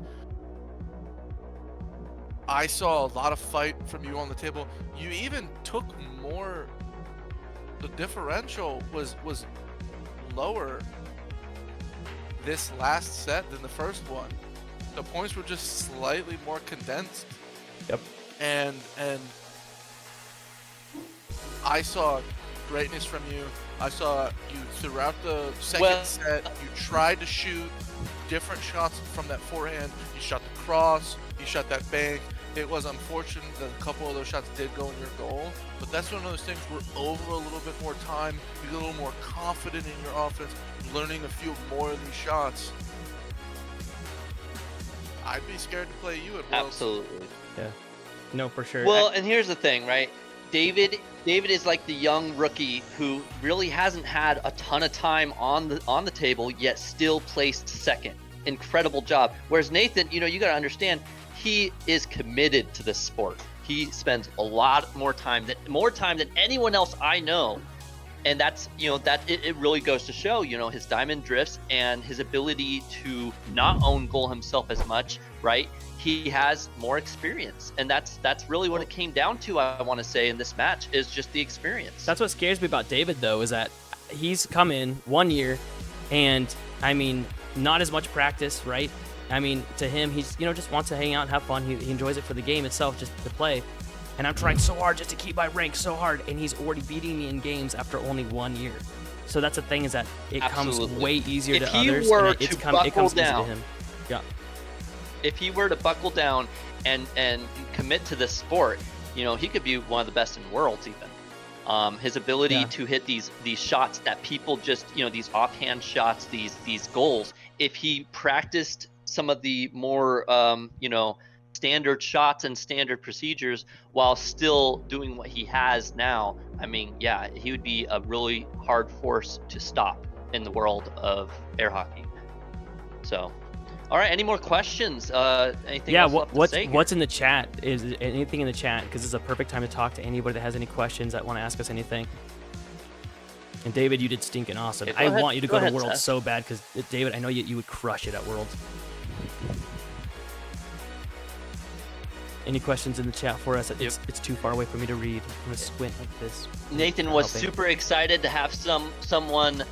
I saw a lot of fight from you on the table. You even took more. The differential was lower this last set than the first one. The points were just slightly more condensed. Yep. And I saw greatness from you. I saw you throughout the second set. You tried to shoot different shots from that forehand. You shot the cross. You shot that bank. It was unfortunate that a couple of those shots did go in your goal, but that's one of those things where over a little bit more time, you get a little more confident in your offense, learning a few more of these shots. I'd be scared to play you at Worlds. Absolutely. Yeah. No, for sure. Well, and here's the thing, right? David is like the young rookie who really hasn't had a ton of time on the table, yet still placed second. Incredible job. Whereas Nathan, you got to understand, he is committed to this sport. He spends a lot more time than anyone else I know, and that's it really goes to show his diamond drifts and his ability to not own goal himself as much. Right, he has more experience, and that's really what it came down to. I want to say in this match is just the experience. That's what scares me about David, though, is that he's come in 1 year, and I mean, not as much practice, right? I mean, to him, he's just wants to hang out and have fun. He enjoys it for the game itself, just to play. And I'm trying so hard just to keep my rank so hard, and he's already beating me in games after only 1 year. So that's the thing, is that it comes way easier to others, and it comes easy to him. Yeah. If he were to buckle down and commit to this sport, he could be one of the best in worlds even. His ability to hit these shots that people just, these offhand shots, these goals, if he practiced some of the more, standard shots and standard procedures while still doing what he has now, I mean, yeah, he would be a really hard force to stop in the world of air hockey. So, all right, any more questions? Anything else left to say here? What's in the chat? Is anything in the chat? Because this is a perfect time to talk to anybody that has any questions, that want to ask us anything. And David, you did stinking awesome. Yeah, I want you to go to ahead, Worlds Seth. so bad, because David, I know you would crush it at Worlds. Any questions in the chat for us? It's too far away for me to read. I'm gonna squint like this. Nathan was super excited to have someone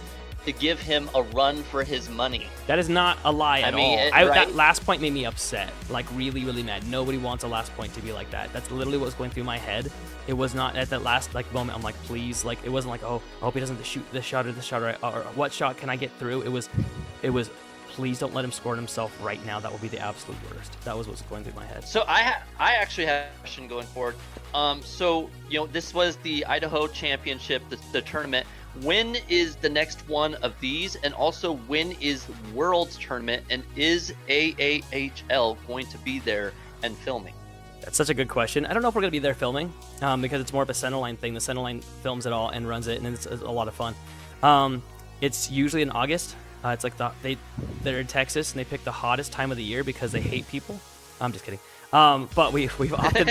to give him a run for his money. That is not a lie at all. right? That last point made me upset, like really, really mad. Nobody wants a last point to be like that. That's literally what was going through my head. It was not at that last moment. I'm like, please, like it wasn't like, oh, I hope he doesn't shoot this shot or or what shot can I get through. It was, please don't let him score himself right now. That will be the absolute worst. That was what's going through my head. So I actually have a question going forward. So this was the Idaho Championship, the tournament. When is the next one of these, and also when is Worlds Tournament, and is AAHL going to be there and filming? That's such a good question. I don't know if we're going to be there filming, because it's more of a Centerline thing. The Centerline films it all and runs it, and it's a lot of fun. It's usually in August. It's like they're in Texas, and they pick the hottest time of the year because they hate people. I'm just kidding. But we've often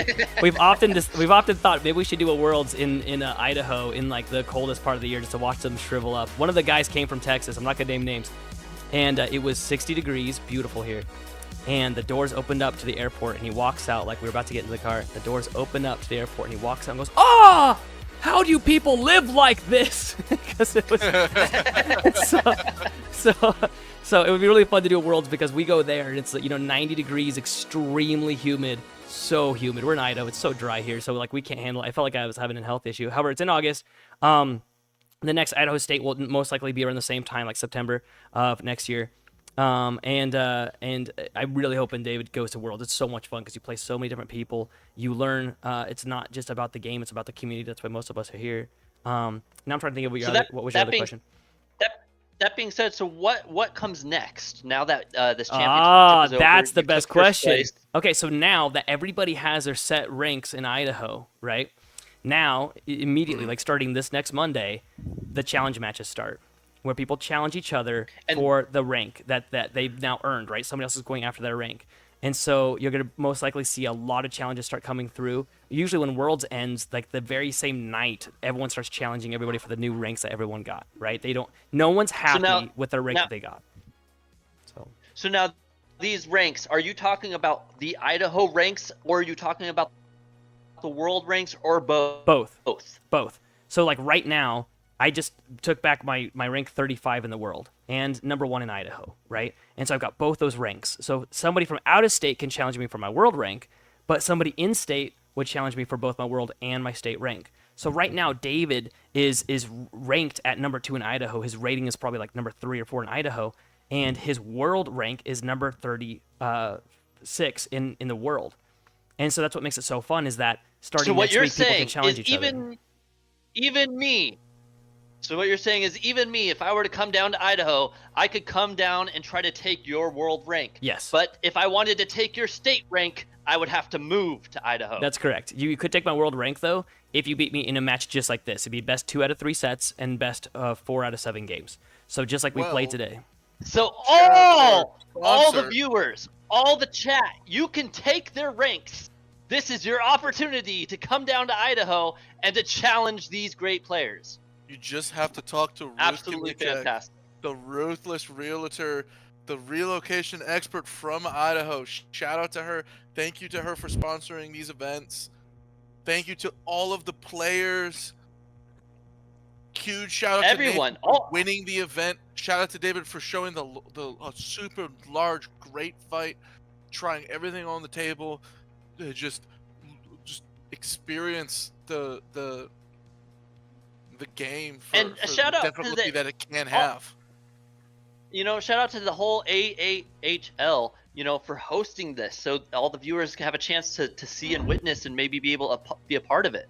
thought maybe we should do a Worlds in Idaho in like the coldest part of the year, just to watch them shrivel up. One of the guys came from Texas. I'm not gonna name names, and it was 60 degrees, beautiful here, and the doors opened up to the airport, and he walks out like we were about to get into the car. The doors open up to the airport, and he walks out and goes, "Ah! How do you people live like this?" Because it was so it would be really fun to do a Worlds, because we go there and it's 90 degrees, extremely humid, so humid. We're in Idaho, it's so dry here, so like we can't handle it. I felt like I was having a health issue. However, it's in August. The next Idaho State will most likely be around the same time, like September of next year. And I'm really hoping David goes to Worlds. It's so much fun because you play so many different people. You learn. It's not just about the game; it's about the community. That's why most of us are here. Now I'm trying to think of what was your other question? That being said, so what comes next now that this championship is over? That's the You best took first question. place. Okay, so now that everybody has their set ranks in Idaho, right? Now, immediately, like starting this next Monday, the challenge matches start, where people challenge each other for the rank that they've now earned, right? Somebody else is going after their rank. And so you're going to most likely see a lot of challenges start coming through. Usually when Worlds ends, like the very same night, everyone starts challenging everybody for the new ranks that everyone got, right? No one's happy with their rank that they got. So now these ranks, are you talking about the Idaho ranks, or are you talking about the world ranks, or both? Both. So like right now, I just took back my rank 35 in the world and number 1 in Idaho, right? And so I've got both those ranks. So somebody from out of state can challenge me for my world rank, but somebody in state would challenge me for both my world and my state rank. So right now, David is ranked at number 2 in Idaho. His rating is probably like number 3 or 4 in Idaho, and his world rank is number 36 in the world. And so that's what makes it so fun, is that starting next week, people can challenge each other. Even me. So what you're saying is, even me, if I were to come down to Idaho, I could come down and try to take your world rank. Yes. But if I wanted to take your state rank, I would have to move to Idaho. That's correct. You could take my world rank, though, if you beat me in a match just like this. It'd be best 2 out of 3 sets and best 4 out of 7 games. So just like we played today. So all the viewers, all the chat, you can take their ranks. This is your opportunity to come down to Idaho and to challenge these great players. You just have to talk to Ruth Absolutely Kimlicek, fantastic. the ruthless realtor, the relocation expert from Idaho. Shout out to her. Thank you to her for sponsoring these events. Thank you to all of the players. Huge shout out Everyone, to Nathan for winning the event. Shout out to David for showing the super large, great fight, trying everything on the table, just experience the game for, and a for shout the out to difficulty that it can all- have. Shout out to the whole AAHL, for hosting this, so all the viewers can have a chance to see and witness and maybe be able to be a part of it.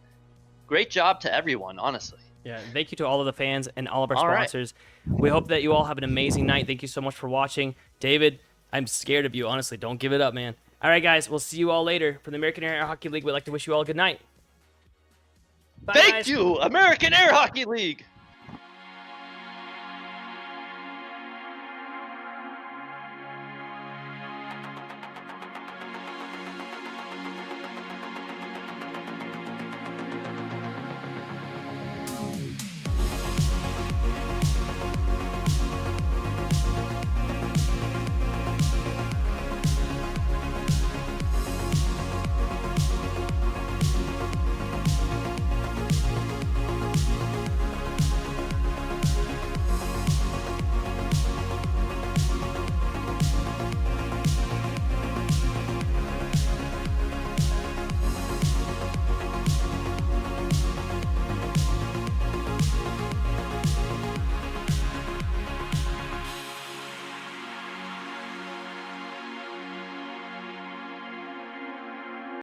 Great job to everyone, honestly. Yeah, thank you to all of the fans and all of our All right. sponsors. We hope that you all have an amazing night. Thank you so much for watching. David, I'm scared of you, honestly. Don't give it up, man. All right, guys, we'll see you all later. From the American Air Hockey League, we'd like to wish you all a good night. Bye, Thank guys. you, American Air Hockey League!